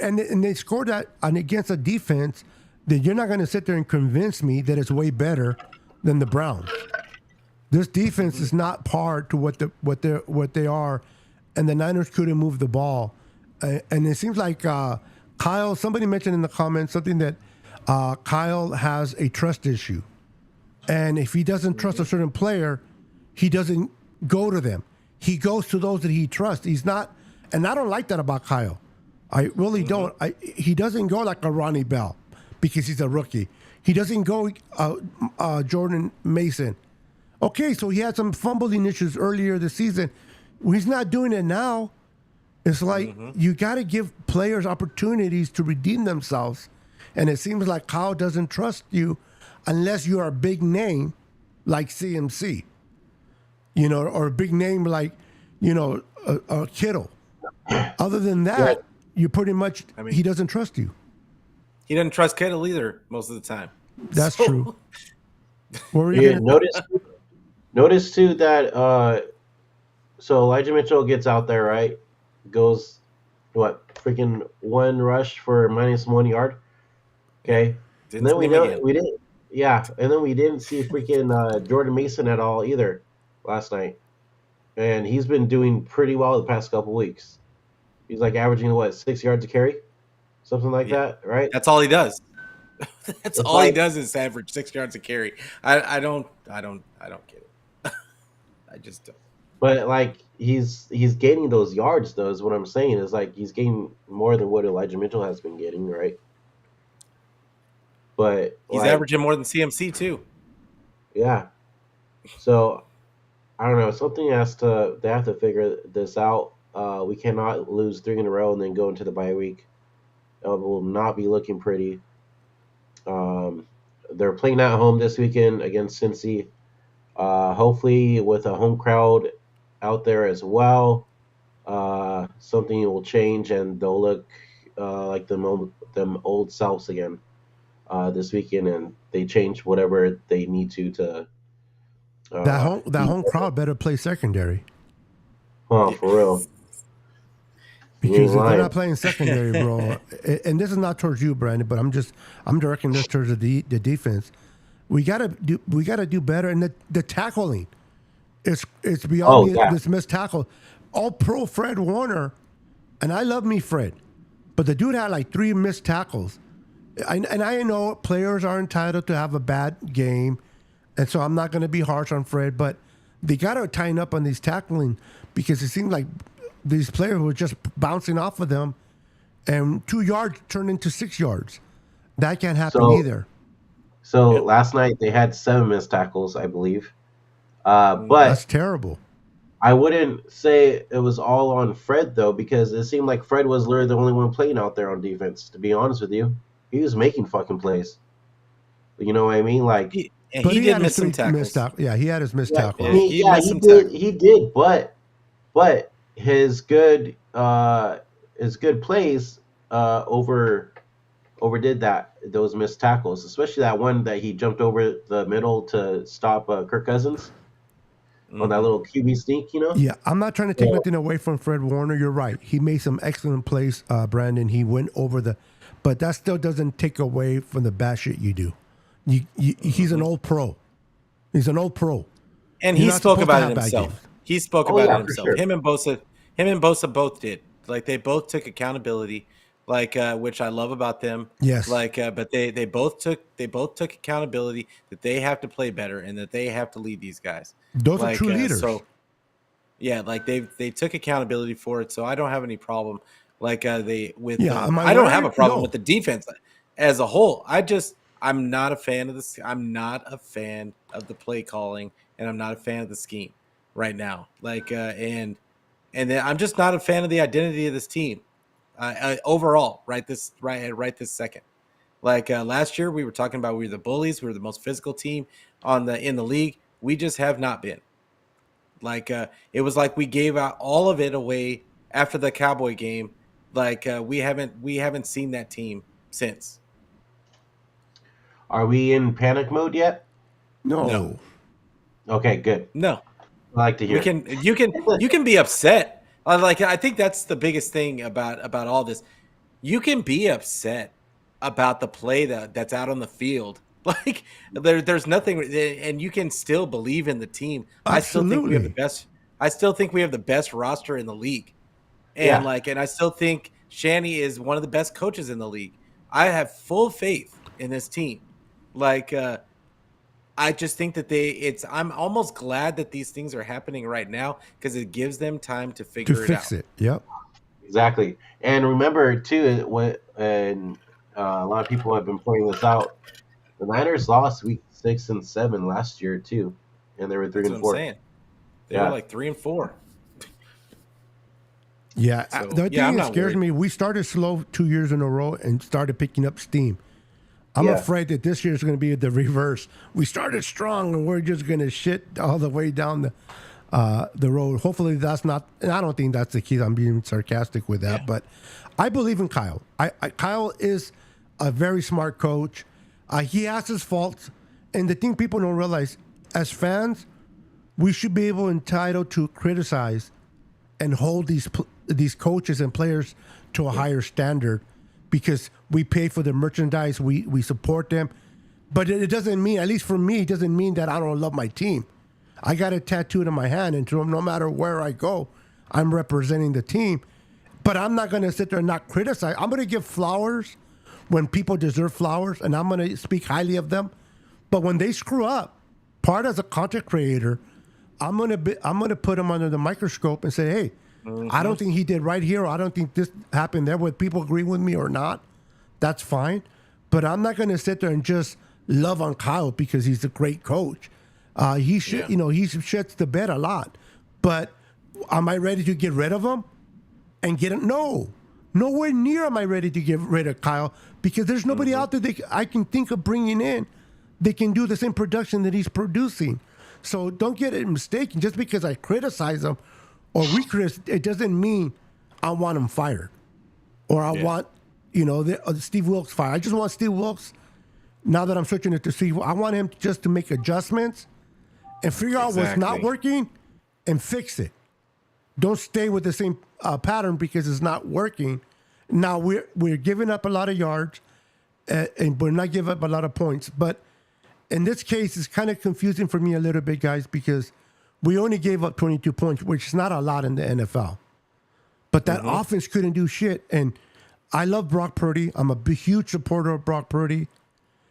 And they scored that against a defense that you're not going to sit there and convince me that it's way better than the Browns. This defense is not par to what they are, and the Niners couldn't move the ball. And it seems like Kyle. Somebody mentioned in the comments something that Kyle has a trust issue, and if he doesn't trust a certain player, he doesn't go to them. He goes to those that he trusts. He's not, and I don't like that about Kyle. I really don't. He doesn't go like a Ronnie Bell because he's a rookie. He doesn't go Jordan Mason. Okay, so he had some fumbling issues earlier this season. He's not doing it now. It's like you got to give players opportunities to redeem themselves. And it seems like Kyle doesn't trust you unless you are a big name like CMC, or a big name like, Kittle. Other than that, you pretty much, he doesn't trust you. He doesn't trust Kittle either most of the time. That's true. What were you notice too that so Elijah Mitchell gets out there, right? Goes freaking one rush for -1 yard. Okay. And then we didn't and then we didn't see freaking Jordan Mason at all either last night. And he's been doing pretty well the past couple weeks. He's like averaging 6 yards a carry? Something like that, right? That's all he does. That's all he does is average 6 yards a carry. I don't get it. I just don't. But like he's gaining those yards though, is what I'm saying. Is like he's gaining more than what Elijah Mitchell has been getting, right? But he's averaging more than CMC too. Yeah. So I don't know. They have to figure this out. We cannot lose 3 in a row and then go into the bye week. It will not be looking pretty. They're playing at home this weekend against Cincy. Hopefully with a home crowd out there as well, something will change and they'll look like them old selves again this weekend, and they change whatever they need to. that home crowd better play secondary. Oh, for real. Because if they're not playing secondary, bro, and this is not towards you, Brandon, but I'm directing this towards the defense. We gotta do better, and the tackling, it's beyond this missed tackle. All pro Fred Warner, and I love me Fred, but the dude had like 3 missed tackles, and I know players are entitled to have a bad game, and so I'm not going to be harsh on Fred, but they gotta tighten up on these tackling because it seems like these players were just bouncing off of them, and 2 yards turned into 6 yards. That can't happen either. So last night they had 7 missed tackles, I believe. But that's terrible. I wouldn't say it was all on Fred though, because it seemed like Fred was literally the only one playing out there on defense. To be honest with you, he was making fucking plays. You know what I mean? Like, he did miss some tackles. He had his missed tackles. He did. But his good plays overdid those missed tackles, especially that one that he jumped over the middle to stop Kirk Cousins on that little QB sneak, Yeah, I'm not trying to take nothing away from Fred Warner. You're right. He made some excellent plays, Brandon. He went over but that still doesn't take away from the bad shit you do. He's an old pro. He's an old pro. And he spoke about it himself. He spoke about it himself. Sure. Him and Bosa both did. Like, they both took accountability, like, which I love about them. Yes. Like, but they both took accountability that they have to play better and that they have to lead these guys. Those are true leaders. So, Yeah, like they took accountability for it, so I don't have any problem. Like they with Yeah, am I I don't have a worried? problem No. with the defense as a whole. I'm not a fan of this. I'm not a fan of the play calling, and I'm not a fan of the scheme right now. Like and then I'm just not a fan of the identity of this team overall. Right this second. Like last year, we were talking about we were the bullies. We were the most physical team in the league. We just have not been. Like it was like we gave out all of it away after the Cowboy game. Like we haven't seen that team since. Are we in panic mode yet? No, No. Okay, good. no. I like to We hear. can you can be upset. Like I think that's the biggest thing about all this. You can be upset about the play that's out on the field. Like there's nothing, and you can still believe in the team. I still think we have the Absolutely. best. I still think we have the best roster in the league. Yeah, And I still think Shanny is one of the best coaches in the league. I have full faith in this team. Like I just think that I'm almost glad that these things are happening right now because it gives them time to To figure it fix out. it. Yep. exactly. And remember too, what and a lot of people have been pointing this out. The Niners lost week 6 and 7 last year too, and they were three That's what and I'm four. saying. They were Yeah, like 3-4. Yeah. So The yeah, thing I'm that not scares worried. me, we started slow 2 years in a row and started picking up steam. I'm yeah. afraid that this year is going to be the reverse. We started strong and we're just going to shit all the way down the road. Hopefully that's not, and I don't think that's the key. I'm being sarcastic with Yeah. that, but I believe in Kyle. Kyle is a very smart coach. He has his faults, and the thing people don't realize, as fans, we should be entitled to criticize and hold these coaches and players to a higher standard because we pay for the merchandise, we support them. But it doesn't mean, at least for me, it doesn't mean that I don't love my team. I got it tattooed on my hand, and so no matter where I go, I'm representing the team. But I'm not going to sit there and not criticize. I'm going to give flowers when people deserve flowers, and I'm going to speak highly of them. But when they screw up, part as a content creator, I'm gonna put them under the microscope and say, hey, I don't think he did right here, or I don't think this happened there. Whether people agree with me or not, that's fine. But I'm not gonna sit there and just love on Kyle because he's a great coach. He should, Yeah. he shits the bed a lot. But am I ready to get rid of him and get him? No, nowhere near am I ready to get rid of Kyle because there's nobody out there that I can think of bringing in that can do the same production that he's producing. So don't get it mistaken. Just because I criticize him or we criticize, it doesn't mean I want him fired or I want, Steve Wilkes fired. I just want Steve Wilkes. Now that I'm switching it to Steve, I want him just to make adjustments and figure out what's not Exactly. working and fix it. Don't stay with the same pattern because it's not working. Now we're giving up a lot of yards, and we're not giving up a lot of points. But in this case, it's kind of confusing for me a little bit, guys, because we only gave up 22 points, which is not a lot in the NFL. But that offense couldn't do shit. And I love Brock Purdy. I'm a huge supporter of Brock Purdy.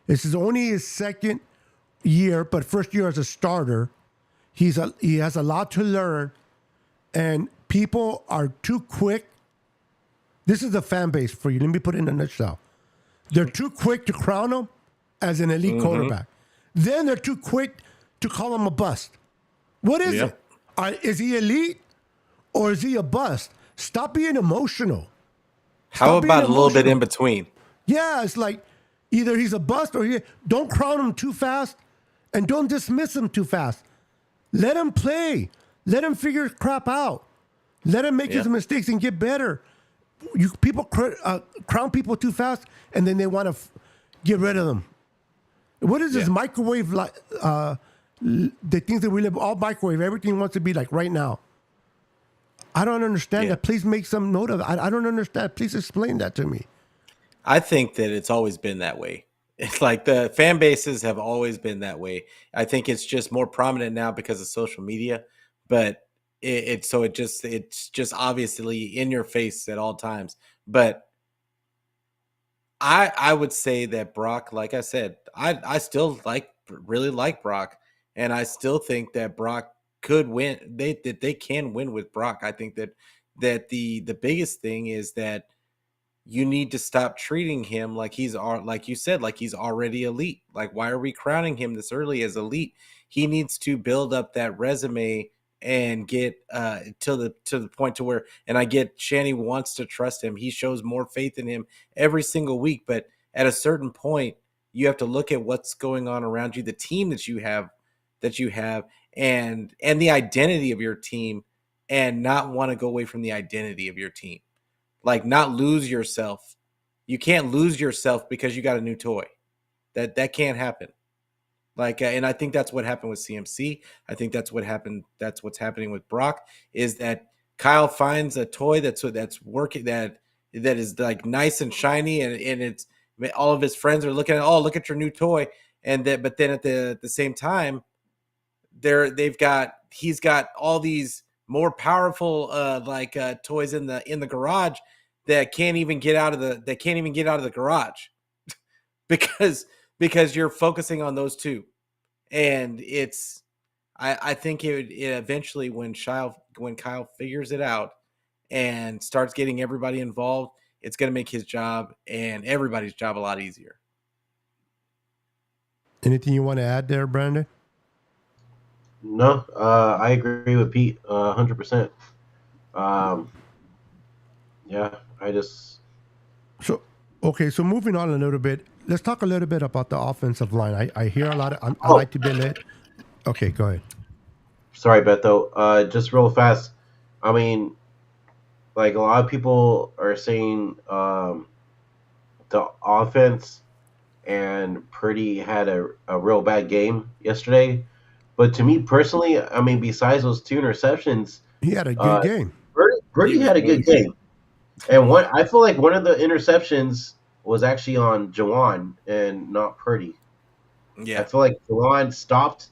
This is only his second year, but first year as a starter. He has a lot to learn, and people are too quick. This is the fan base for you. Let me put it in a nutshell. They're too quick to crown him as an elite quarterback. Then they're too quick to call him a bust. What is Yep. it? Is he elite or is he a bust? Stop being emotional. How Stop being about a little bit emotional. in between? Yeah, it's like either he's a bust or don't crown him too fast and don't dismiss him too fast. Let him play. Let him figure crap out. Let him make his Yeah. mistakes and get better. People crown people too fast and then they want to get rid of them. What is this Yeah. microwave like? The things that we live all microwave. Everything wants to be like right now. I don't understand Yeah. that. Please make some note of it. I don't understand. Please explain that to me. I think that it's always been that way. It's like the fan bases have always been that way. I think it's just more prominent now because of social media, but it's just obviously in your face at all times. But I would say that Brock, like I said, I still really like Brock, and I still think that Brock could win. They can win with Brock. I think that the biggest thing is that you need to stop treating him like like you said, like he's already elite. Like, why are we crowning him this early as elite? He needs to build up that resume and get to the point to where, and I get Shanny wants to trust him. He shows more faith in him every single week, but at a certain point, you have to look at what's going on around you, the team that you have, and the identity of your team, and not want to go away from the identity of your team. Like, not lose yourself. You can't lose yourself because you got a new toy. That can't happen. Like, and I think that's what happened with CMC. I think that's what happened. That's what's happening with Brock, is that Kyle finds a toy that's working, that is like nice and shiny, and it's all of his friends are looking at, oh, look at your new toy, but then at the same time, he's got all these more powerful toys in the garage that can't even get out of the garage because you're focusing on those two. And I think it eventually, when Kyle figures it out and starts getting everybody involved, it's going to make his job and everybody's job a lot easier. Anything you want to add there, Brandon? No, I agree with Pete 100%. Yeah, So moving on a little bit, let's talk a little bit about the offensive line. I hear a lot of, I like to be lit. Okay, go ahead. Sorry, Beto. Just real fast. I mean, like, a lot of people are saying the offense and Purdy had a real bad game yesterday. But to me personally, I mean, besides those 2 interceptions, he had a good game. Purdy had a good game. And I feel like one of the interceptions was actually on Jawan and not Purdy. Yeah, I feel like Jawan stopped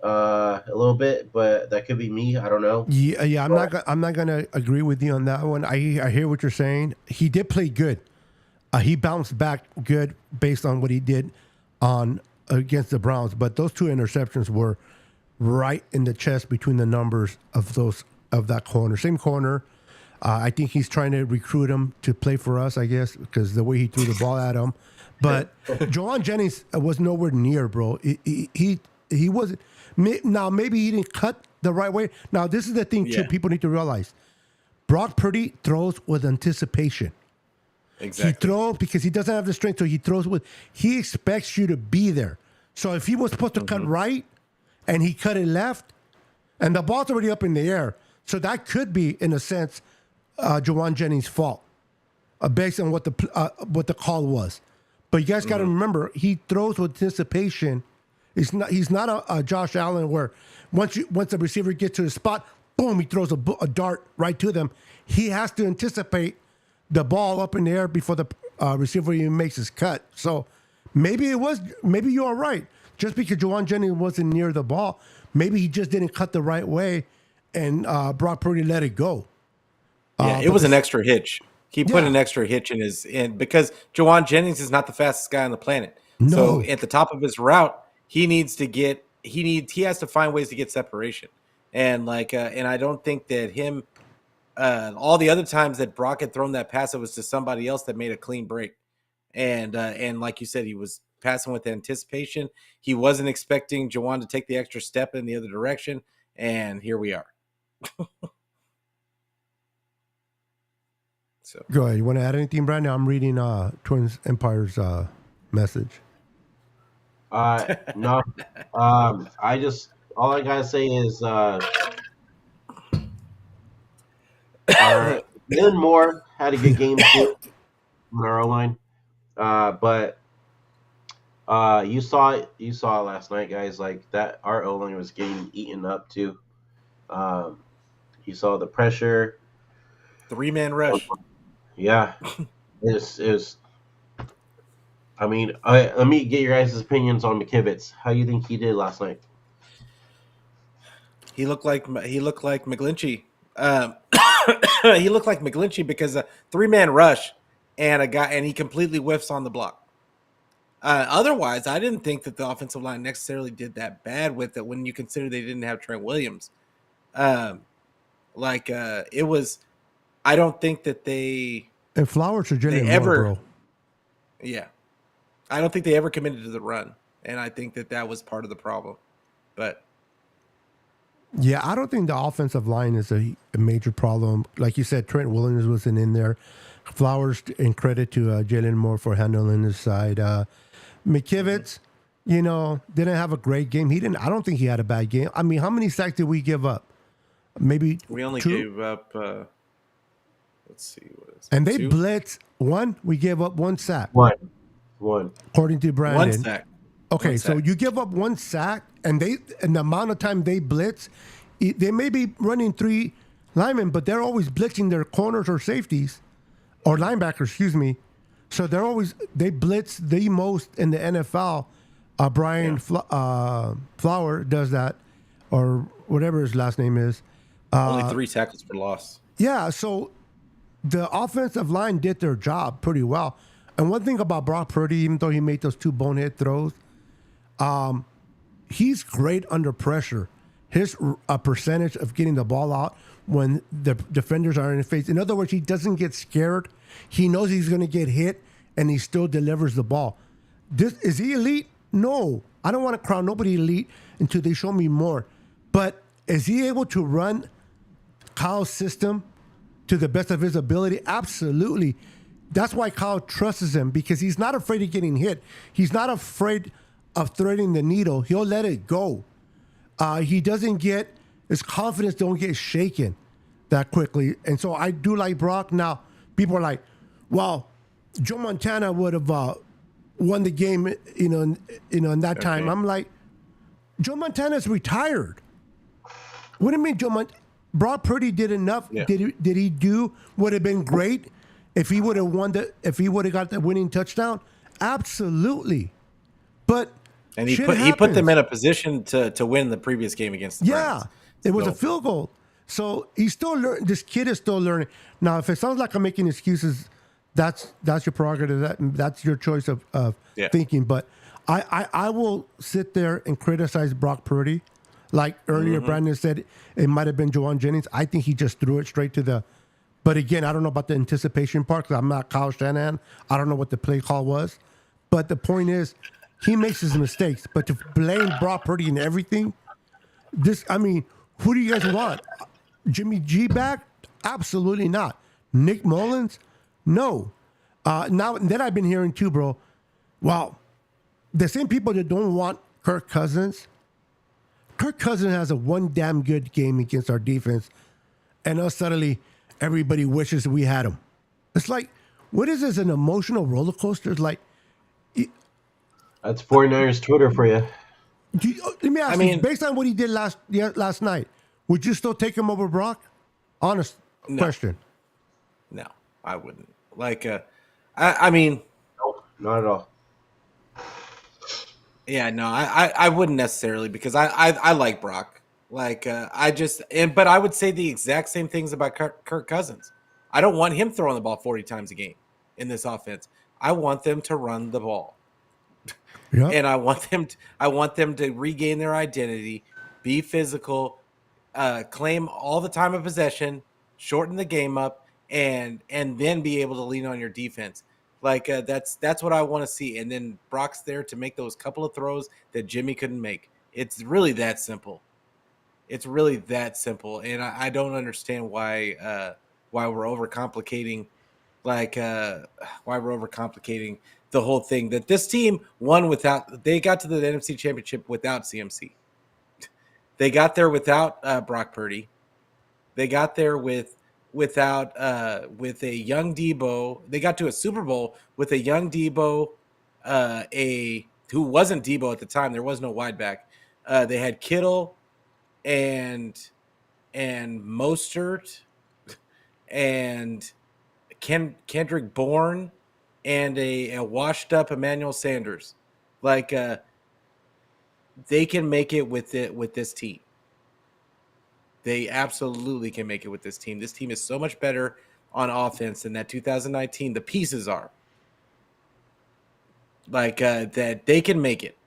a little bit, but that could be me. I don't know. Yeah. I'm not gonna agree with you on that one. I hear what you're saying. He did play good. He bounced back good based on what he did on against the Browns. But those 2 interceptions were right in the chest between the numbers of that corner. Same corner. I think he's trying to recruit him to play for us, I guess, because the way he threw the ball at him. But Jawan Jennings was nowhere near, bro. He wasn't. Now, maybe he didn't cut the right way. Now, this is the thing, too, people need to realize. Brock Purdy throws with anticipation. exactly. He throws because he doesn't have the strength, so he throws with. He expects you to be there. So if he was supposed to cut right and he cut it left, and the ball's already up in the air, so that could be, in a sense, Jawan Jennings' fault, based on what the call was. But you guys got to remember, he throws with anticipation. He's not a Josh Allen where once the receiver gets to the spot, boom, he throws a dart right to them. He has to anticipate the ball up in the air before the receiver even makes his cut. So maybe you are right. Just because Jawan Jennings wasn't near the ball, maybe he just didn't cut the right way, and Brock Purdy let it go. Yeah, it was an extra hitch. He put an extra hitch in because Jawan Jennings is not the fastest guy on the planet. No. So at the top of his route, he has to find ways to get separation. And and I don't think that him all the other times that Brock had thrown that pass, it was to somebody else that made a clean break. And like you said, he was passing with anticipation. He wasn't expecting Jawan to take the extra step in the other direction, and here we are. So Go ahead. You want to add anything, Brandon? I'm reading Twins Empire's message. No. All I gotta say is Dylan Moore had a good game too on our O-line. But you saw last night, guys, like that our O-line was getting eaten up too. You saw the pressure. 3-man rush. Yeah. It was I mean, let me get your guys' opinions on McKivitz. How do you think he did last night? He looked like McGlinchey. He looked like McGlinchey because a 3-man rush and he completely whiffs on the block. Otherwise, I didn't think that the offensive line necessarily did that bad with it when you consider they didn't have Trent Williams. Um, it was. I don't think that And Flowers are they Jalen Moore, ever. bro. Yeah, I don't think they ever committed to the run, and I think that was part of the problem. But Yeah, I don't think the offensive line is a major problem. Like you said, Trent Williams wasn't in there. Flowers, and credit to Jalen Moore for handling his side. McKivitz, didn't have a great game. He didn't. I don't think he had a bad game. I mean, how many sacks did we give up? Maybe we only 2? gave up. Let's see what is. And they 2? blitzed 1. We gave up 1 sack. One. According to Brandon. 1 sack. Okay, 1 so sack. you give up 1 sack, and the amount of time they blitz, they may be running 3 linemen, but they're always blitzing their corners or safeties, or linebackers, excuse me. So they blitz the most in the NFL. Brian Flower does that, or whatever his last name is. Only 3 tackles for loss. Yeah, so the offensive line did their job pretty well. And one thing about Brock Purdy, even though he made those 2 bonehead throws, he's great under pressure. His percentage of getting the ball out when the defenders are in his face. In other words, he doesn't get scared. He knows he's going to get hit, and he still delivers the ball. Is he elite? No. I don't want to crown nobody elite until they show me more. But is he able to run Kyle's system to the best of his ability? Absolutely. That's why Kyle trusts him, because he's not afraid of getting hit. He's not afraid of threading the needle. He'll let it go. He doesn't get, his confidence don't get shaken that quickly. And so I do like Brock. Now, people are like, well, Joe Montana would have won the game, in that time. I'm like, Joe Montana's retired. What do you mean, Brock Purdy did enough? Yeah. Did he do? Would have been great if he would have if he would have got the winning touchdown? Absolutely. But And he put them in a position to win the previous game against the Browns. It was a field goal. So he's still learning. This kid is still learning. Now, if it sounds like I'm making excuses, that's your prerogative. That's your choice of thinking. But I will sit there and criticize Brock Purdy. Like earlier, Brandon said, it might have been Juwan Jennings. I think he just threw it straight to the. But again, I don't know about the anticipation part because I'm not Kyle Shanahan. I don't know what the play call was. But the point is, he makes his mistakes. But to blame Brock Purdy and everything, who do you guys want? Jimmy G back? Absolutely not. Nick Mullins? No. Then I've been hearing too, bro. Well, the same people that don't want Kirk Cousins has a one damn good game against our defense, and us suddenly everybody wishes we had him. It's like, what is this, an emotional roller coaster? It's like, that's 49ers Twitter for you. Let me ask you, based on what he did last night, would you still take him over Brock? Honest question. No, I wouldn't. No, not at all. Yeah, no, I wouldn't necessarily, because I like Brock. But I would say the exact same things about Kirk Cousins. I don't want him throwing the ball 40 times a game in this offense. I want them to run the ball. Yep. And I want them to regain their identity, be physical, claim all the time of possession, shorten the game up, and then be able to lean on your defense. That's what I want to see. And then Brock's there to make those couple of throws that Jimmy couldn't make. It's really that simple. And I don't understand why we're overcomplicating the whole thing. That this team won they got to the NFC Championship without CMC. They got there without Brock Purdy. They got there with a young Debo. They got to a Super Bowl with a young Debo, who wasn't Debo at the time. There was no wide back. They had Kittle and Mostert and Kendrick Bourne and a washed up Emmanuel Sanders. They can make it with this team. They absolutely can make it with this team. This team is so much better on offense than that 2019. The pieces are. that they can make it.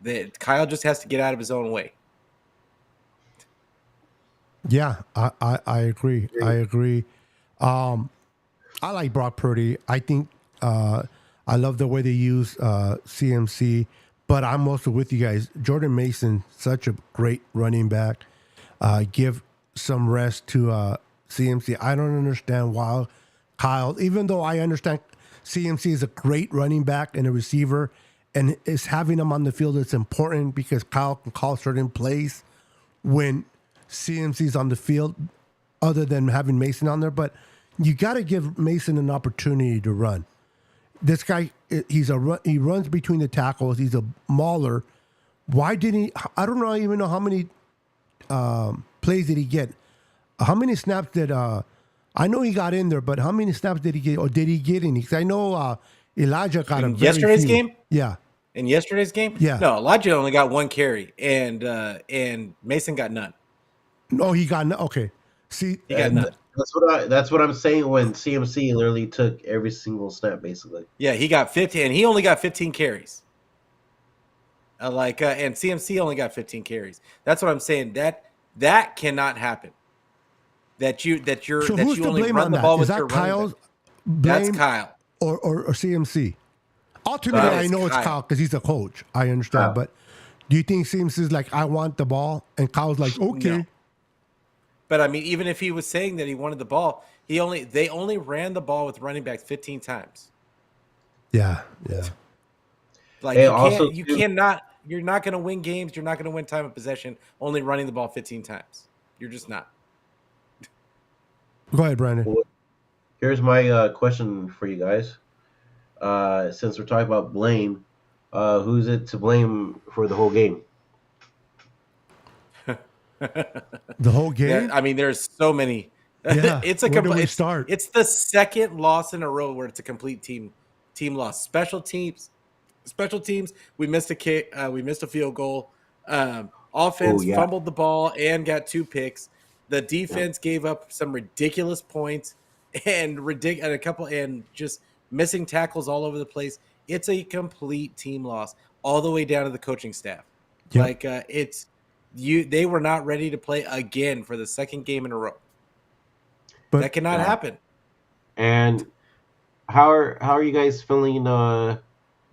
That Kyle just has to get out of his own way. Yeah, I agree. I agree. I like Brock Purdy. I think I love the way they use CMC, but I'm also with you guys. Jordan Mason, such a great running back. Give some rest to CMC. I don't understand why Kyle, even though I understand CMC is a great running back and a receiver, and is having him on the field is important because Kyle can call certain plays when CMC's on the field, other than having Mason on there. But you got to give Mason an opportunity to run. This guy, he runs between the tackles. He's a mauler. Why didn't he? I don't know. Even know how many plays did he get? How many snaps did? I know he got in there, but how many snaps did he get? Or did he get any? Because I know Elijah got in yesterday's game. Yeah. In yesterday's game, Yeah. No, Elijah only got one carry, and Mason got none. Oh, he got okay. See, He got none. That's what I'm saying. When CMC literally took every single snap, basically. Yeah, he got 15, and he only got 15 carries. And CMC only got 15 carries. That's what I'm saying. That cannot happen. So who's to only blame run on the that? ball Is with that your running Kyle's back. blame? That's Kyle. Or CMC? Ultimately, I know it's Kyle because he's a coach. I understand. But do you think CMC is like, I want the ball? And Kyle's like, okay. No. But I mean, even if he was saying that he wanted the ball, they only ran the ball with running backs 15 times. Yeah. Like you're not going to win games. You're not going to win time of possession only running the ball 15 times. You're just not. Go ahead, Brandon. Well, here's my question for you guys. Since we're talking about blame, who's it to blame for the whole game? The whole game? I mean, there's so many. Yeah. It's Where do we start? It's the second loss in a row where it's a complete team loss. Special teams, we missed a kick, we missed a field goal. Offense fumbled the ball and got 2 picks. The defense gave up some ridiculous points and just missing tackles all over the place. It's a complete team loss all the way down to the coaching staff. Yep. They were not ready to play again for the second game in a row. But that cannot happen. And how are you guys feeling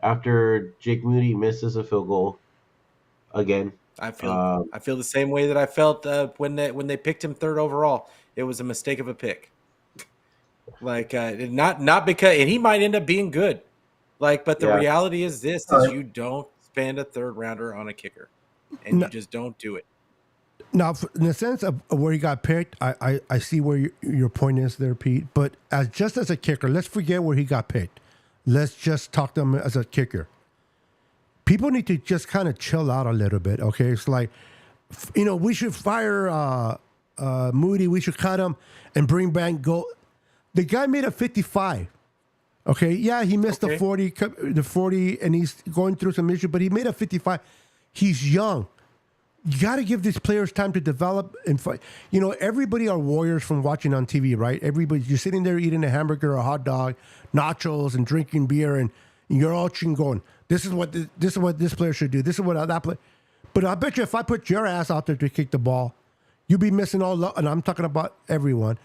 after Jake Moody misses a field goal again? I feel the same way that I felt when they picked him 3rd overall. It was a mistake of a pick. Not because, and he might end up being good. But the reality is this: you don't spend a 3rd rounder on a kicker, and you just don't do it. Now, in the sense of where he got picked, I see where your point is there, Pete. But just as a kicker, let's forget where he got picked. Let's just talk to him as a kicker. People need to just kind of chill out a little bit, okay? It's like, we should fire Moody. We should cut him and bring back Gold. The guy made a 55. Okay, yeah, he missed the 40, and he's going through some issues, but he made a 55. He's young. You got to give these players time to develop and fight. Everybody are warriors from watching on TV, right? You're sitting there eating a hamburger, a hot dog, nachos, and drinking beer, and you're all going, this is what this player should do. This is what that player. But I bet you if I put your ass out there to kick the ball, you'd be missing and I'm talking about everyone.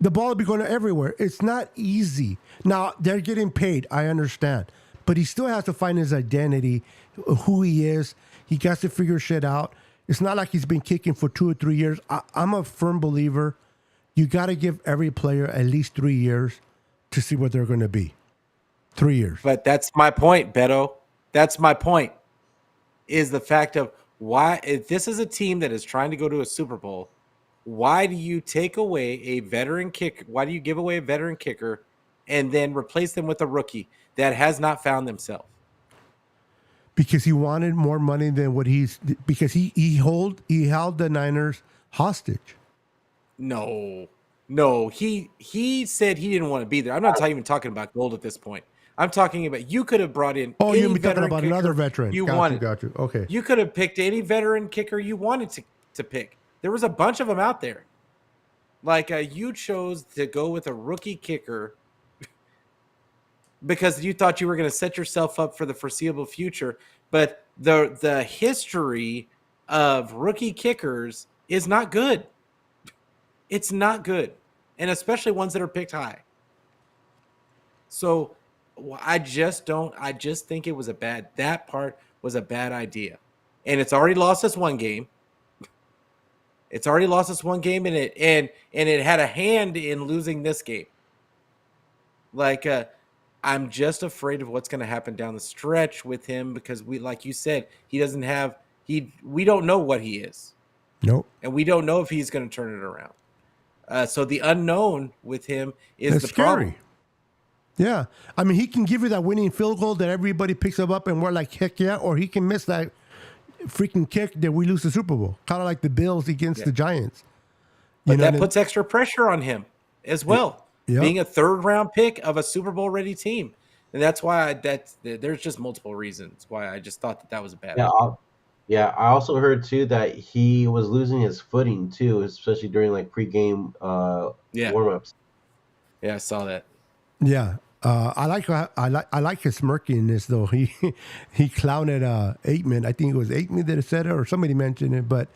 The ball would be going everywhere. It's not easy. Now, they're getting paid. I understand. But he still has to find his identity, who he is. He got to figure shit out. It's not like he's been kicking for 2 or 3 years. I'm a firm believer. You got to give every player at least 3 years to see what they're going to be. 3 years. But that's my point, Beto. That's my point, is the fact of why, if this is a team that is trying to go to a Super Bowl, why do you take away a veteran kicker? Why do you give away a veteran kicker and then replace them with a rookie that has not found themselves? Because he wanted more money than what because he held the Niners hostage. No, he said he didn't want to be there. I'm not even talking about Gold at this point. I'm talking about, you could have brought in. Oh, you're talking about another veteran. Got you. Okay. You could have picked any veteran kicker you wanted to pick. There was a bunch of them out there. You chose to go with a rookie kicker because you thought you were going to set yourself up for the foreseeable future. But the history of rookie kickers is not good. It's not good, and especially ones that are picked high. So I just don't. I just think it was a bad. That part was a bad idea, and it's already lost us one game. It's already lost us one game, and it had a hand in losing this game. Like, I'm just afraid of what's going to happen down the stretch with him because like you said, he doesn't have we don't know what he is, Nope. and we don't know if he's going to turn it around. So the unknown with him is It's the scary. problem. Yeah. I mean, he can give you that winning field goal that everybody picks him up and we're like, heck yeah. Or he can miss that freaking kick that we lose the Super Bowl. Kind of like the Bills against the Giants. But that puts extra pressure on him as well. Yep. Being a third-round pick of a Super Bowl-ready team. And that's why there's just multiple reasons why I just thought that was a bad idea. Yeah, I also heard too that he was losing his footing too, especially during like pregame warm-ups. Yeah, I saw that. Yeah. I like his smirkiness though. He clowned Aitman. I think it was Aitman that said it, or somebody mentioned it,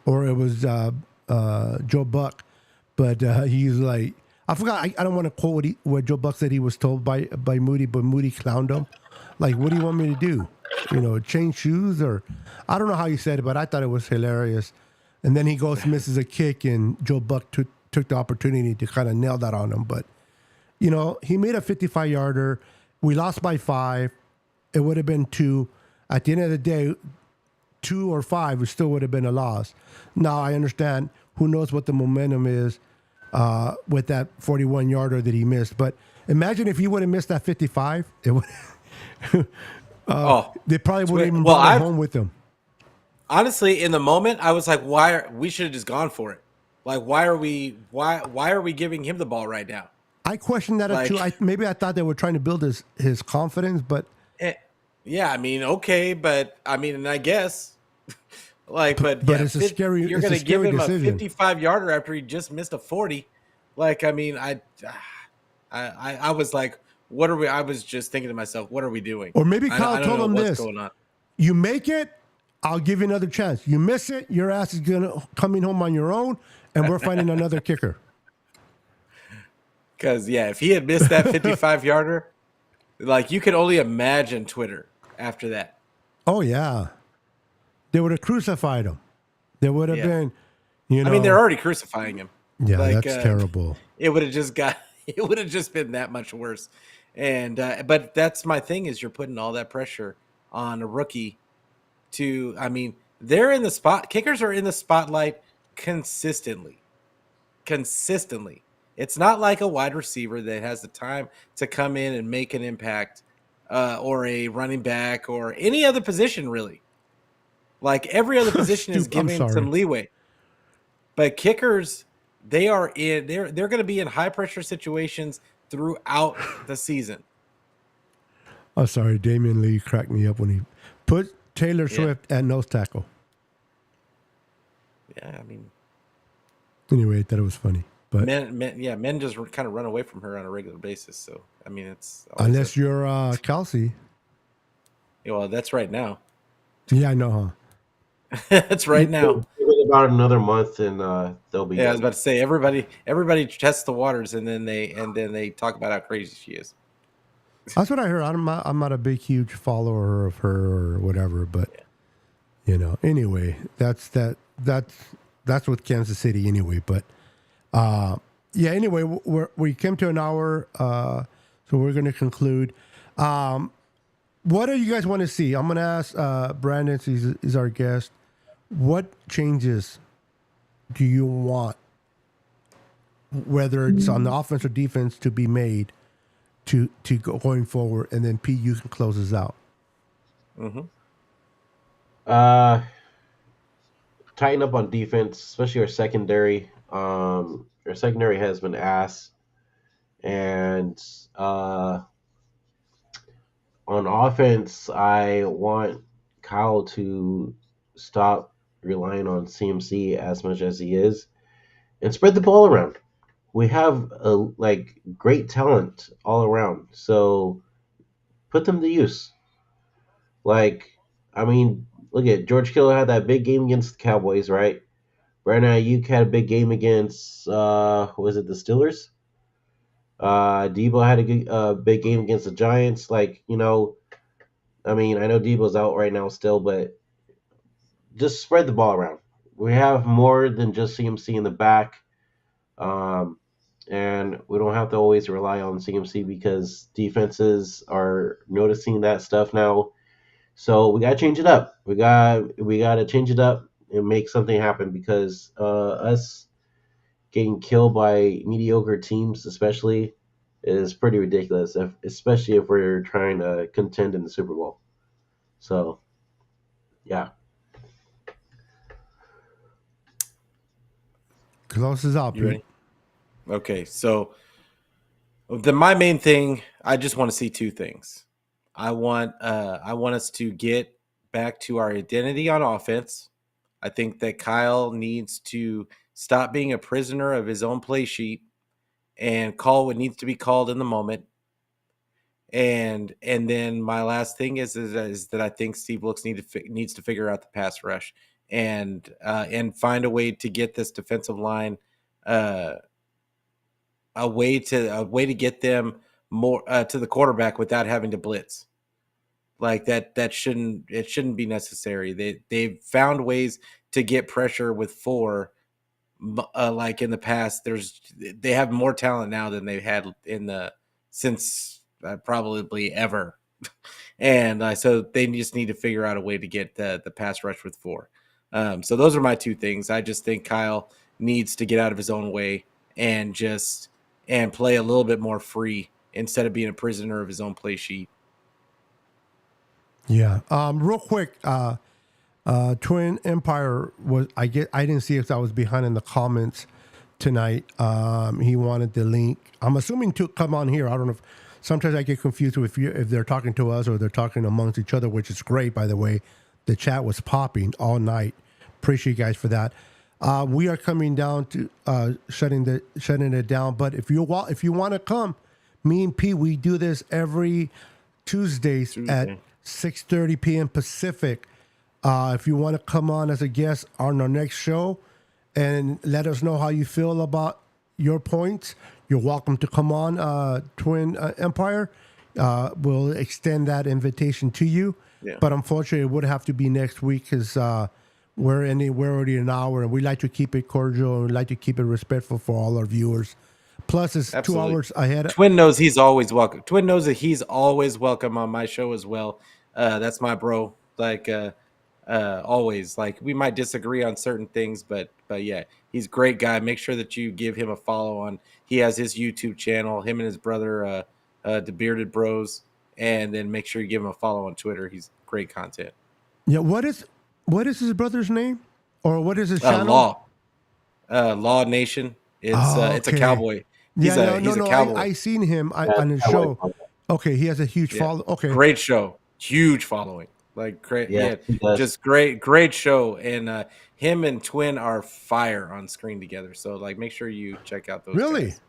or it was Joe Buck. But he's like, I forgot. I don't want to quote what Joe Buck said he was told by Moody, but Moody clowned him. Like, what do you want me to do? Change shoes, or I don't know how he said it, but I thought it was hilarious. And then he goes misses a kick, and Joe Buck took the opportunity to kind of nail that on him. But he made a 55-yarder. We lost by 5. It would have been 2. At the end of the day, 2 or 5, it still would have been a loss. Now I understand. Who knows what the momentum is with that 41-yarder that he missed? But imagine if he would have missed that 55. It would. They probably wouldn't even brought it home with them. Honestly, in the moment, I was like, we should have just gone for it. Like, why are we giving him the ball right now? I questioned that too. Maybe I thought they were trying to build his confidence, but yeah, I mean, okay, but I mean, and I guess but it's a scary. You're going to give him decision. a 55-yarder after he just missed a 40. Like, I mean, I was like, what are we? I was just thinking to myself, what are we doing? Or maybe Kyle I don't told know him what's this: going on. You make it, I'll give you another chance. You miss it, your ass is coming home on your own, and we're finding another kicker. Because, if he had missed that 55-yarder, like, you could only imagine Twitter after that. Oh, yeah. They would have crucified him. There would have been, I mean, they're already crucifying him. Yeah, like, that's terrible. It would have just been that much worse. And but that's my thing is you're putting all that pressure on a rookie to, I mean, they're in the spot. Kickers are in the spotlight consistently. It's not like a wide receiver that has the time to come in and make an impact, or a running back or any other position, really. Like, every other position is given some leeway. But kickers, they're going to be in high pressure situations throughout the season. Oh, sorry. Damian Lee cracked me up when he put Taylor Swift at nose tackle. Yeah, I mean. Anyway, I thought it was funny. But men just kind of run away from her on a regular basis. So, I mean, it's unless you're Kelsey. Yeah, well, that's right now. Yeah, I know, huh? That's right now. About another month, and they'll be. Yeah, I was about to say everybody tests the waters, and then they talk about how crazy she is. That's what I heard. I'm not a big, huge follower of her or whatever, but anyway, that's with Kansas City anyway. But anyway, we came to an hour, so we're going to conclude. What do you guys want to see? I'm going to ask Brandon, he's our guest. What changes do you want, whether it's on the offense or defense, to be made to go going forward? And then Pete, you can close us out. Mm-hmm. Tighten up on defense, especially our secondary. Our secondary has been ass, and on offense, I want Kyle to stop relying on CMC as much as he is and spread the ball around. We have great talent all around. So Put them to use. Like, I mean, look at George Kittle had that big game against the Cowboys, right? Brandon Ayuk had a big game against was it the Steelers? Debo had a big game against the Giants. Like, I mean, I know Debo's out right now still, but just spread the ball around. We have more than just CMC in the back, and we don't have to always rely on CMC because defenses are noticing that stuff now. So we gotta change it up. We gotta change it up and make something happen because us getting killed by mediocre teams, especially, is pretty ridiculous. Especially if we're trying to contend in the Super Bowl. So, yeah. Close us out, You Pete. ready? Okay, so my main thing, I just want to see two things. I want us to get back to our identity on offense. I think that Kyle needs to stop being a prisoner of his own play sheet and call what needs to be called in the moment. And then my last thing is that I think Steve Wilkes needs to figure out the pass rush and find a way to get this defensive line a way to get them more to the quarterback without having to blitz. Like that shouldn't be necessary. They've found ways to get pressure with four. Like in the past, they have more talent now than they've had since probably ever, and so they just need to figure out a way to get the pass rush with four. So those are my two things. I just think Kyle needs to get out of his own way and play a little bit more free instead of being a prisoner of his own play sheet. Yeah. Real quick, Twin Empire I didn't see if that was behind in the comments tonight. He wanted the link. I'm assuming to come on here. I don't know if sometimes I get confused if they're talking to us or they're talking amongst each other, which is great, by the way. The chat was popping all night. Appreciate you guys for that. We are coming down to shutting it down. But if you want to come, me and Pete, we do this every Tuesdays at 6:30 p.m. Pacific. If you want to come on as a guest on our next show and let us know how you feel about your points, you're welcome to come on, Twin Empire. We'll extend that invitation to you. Yeah. But unfortunately, it would have to be next week because we're already an hour, and we like to keep it cordial and we like to keep it respectful for all our viewers. Plus, it's Absolutely. 2 hours ahead. Twin knows he's always welcome. Twin knows that he's always welcome on my show as well. That's my bro. Like always. Like we might disagree on certain things, but yeah, he's a great guy. Make sure that you give him a follow on. He has his YouTube channel. Him and his brother, the Bearded Bros, and then make sure you give him a follow on Twitter. He's great content. Yeah, what is his brother's name, or what is his channel? Law Nation. It's a cowboy. He's a cowboy. I seen him on his show. Okay, he has a huge follow. Okay, great show, huge following. Like great, just great show. And him and Twin are fire on screen together. So like, make sure you check out those. Really? Guys.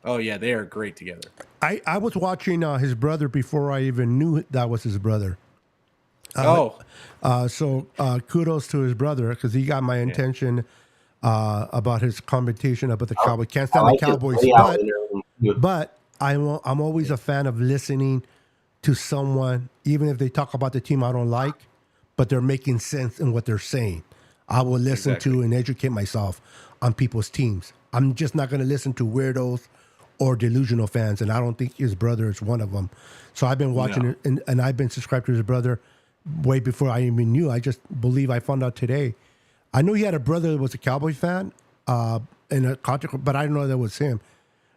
Oh yeah, they are great together. I was watching his brother before I even knew that was his brother. So kudos to his brother because he got my intention about his commentation about the Cowboys. Can't stand the Cowboys, but I'm always a fan of listening to someone, even if they talk about the team I don't like, but they're making sense in what they're saying. I will listen to and educate myself on people's teams. I'm just not going to listen to weirdos or delusional fans, and I don't think his brother is one of them. So I've been watching it, and I've been subscribed to his brother way before I even knew. I just believe I found out today. I knew he had a brother that was a Cowboy fan in a contract, but I didn't know that was him.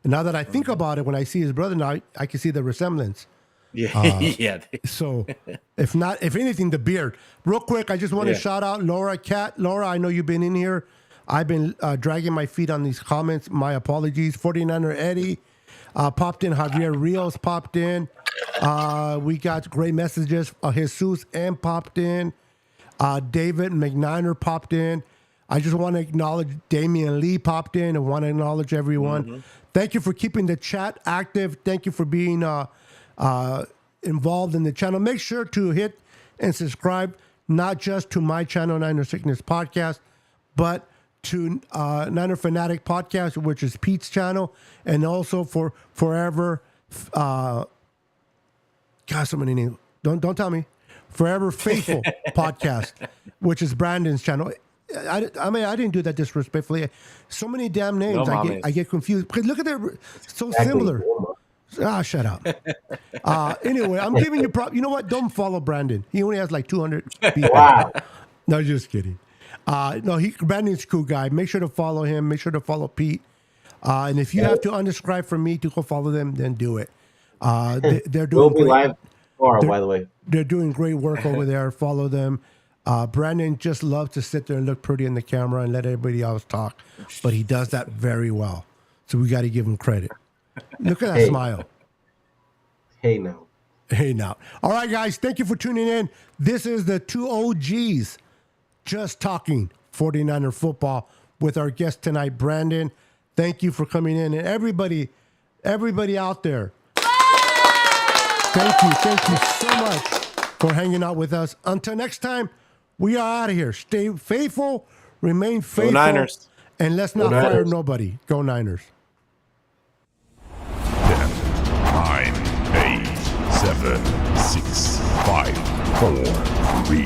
And now that I think about it, when I see his brother now, I can see the resemblance. Yeah. So if anything, the beard. Real quick, I just want to shout out Laura Cat. Laura, I know you've been in here. I've been dragging my feet on these comments. My apologies. 49er Eddie popped in. Javier Rios popped in. We got great messages. Jesus M popped in. David McNiner popped in. I just want to acknowledge Damian Lee popped in and want to acknowledge everyone. Thank you for keeping the chat active. Thank you for being involved in the channel. Make sure to hit and subscribe, not just to my channel, Niner Sickness Podcast, but to Niner Fanatic Podcast, which is Pete's channel, and also for Forever. God, so many names. Don't tell me. Forever Faithful Podcast, which is Brandon's channel. I mean, I didn't do that disrespectfully. So many damn names. No, I get confused because look at they're so similar. Shut up. Anyway, I'm giving you you know what? Don't follow Brandon. He only has like 200 people. Wow. No, just kidding. No, Brandon's a cool guy. Make sure to follow him. Make sure to follow Pete. And if you have to unsubscribe from me to go follow them, then do it. They're doing We'll be great. live tomorrow, by the way. They're doing great work over there. Follow them. Brandon just loves to sit there and look pretty in the camera and let everybody else talk, but he does that very well. So we got to give him credit. Look at that smile. Hey, now. Hey, now. All right, guys. Thank you for tuning in. This is the two OGs just talking 49er football with our guest tonight, Brandon. Thank you for coming in. And everybody out there, thank you so much for hanging out with us. Until next time, we are out of here. Stay faithful, remain faithful, Go Niners. And let's not fire nobody. Go Niners. 10, 9, 8, 7, 6, 5, 4, 3,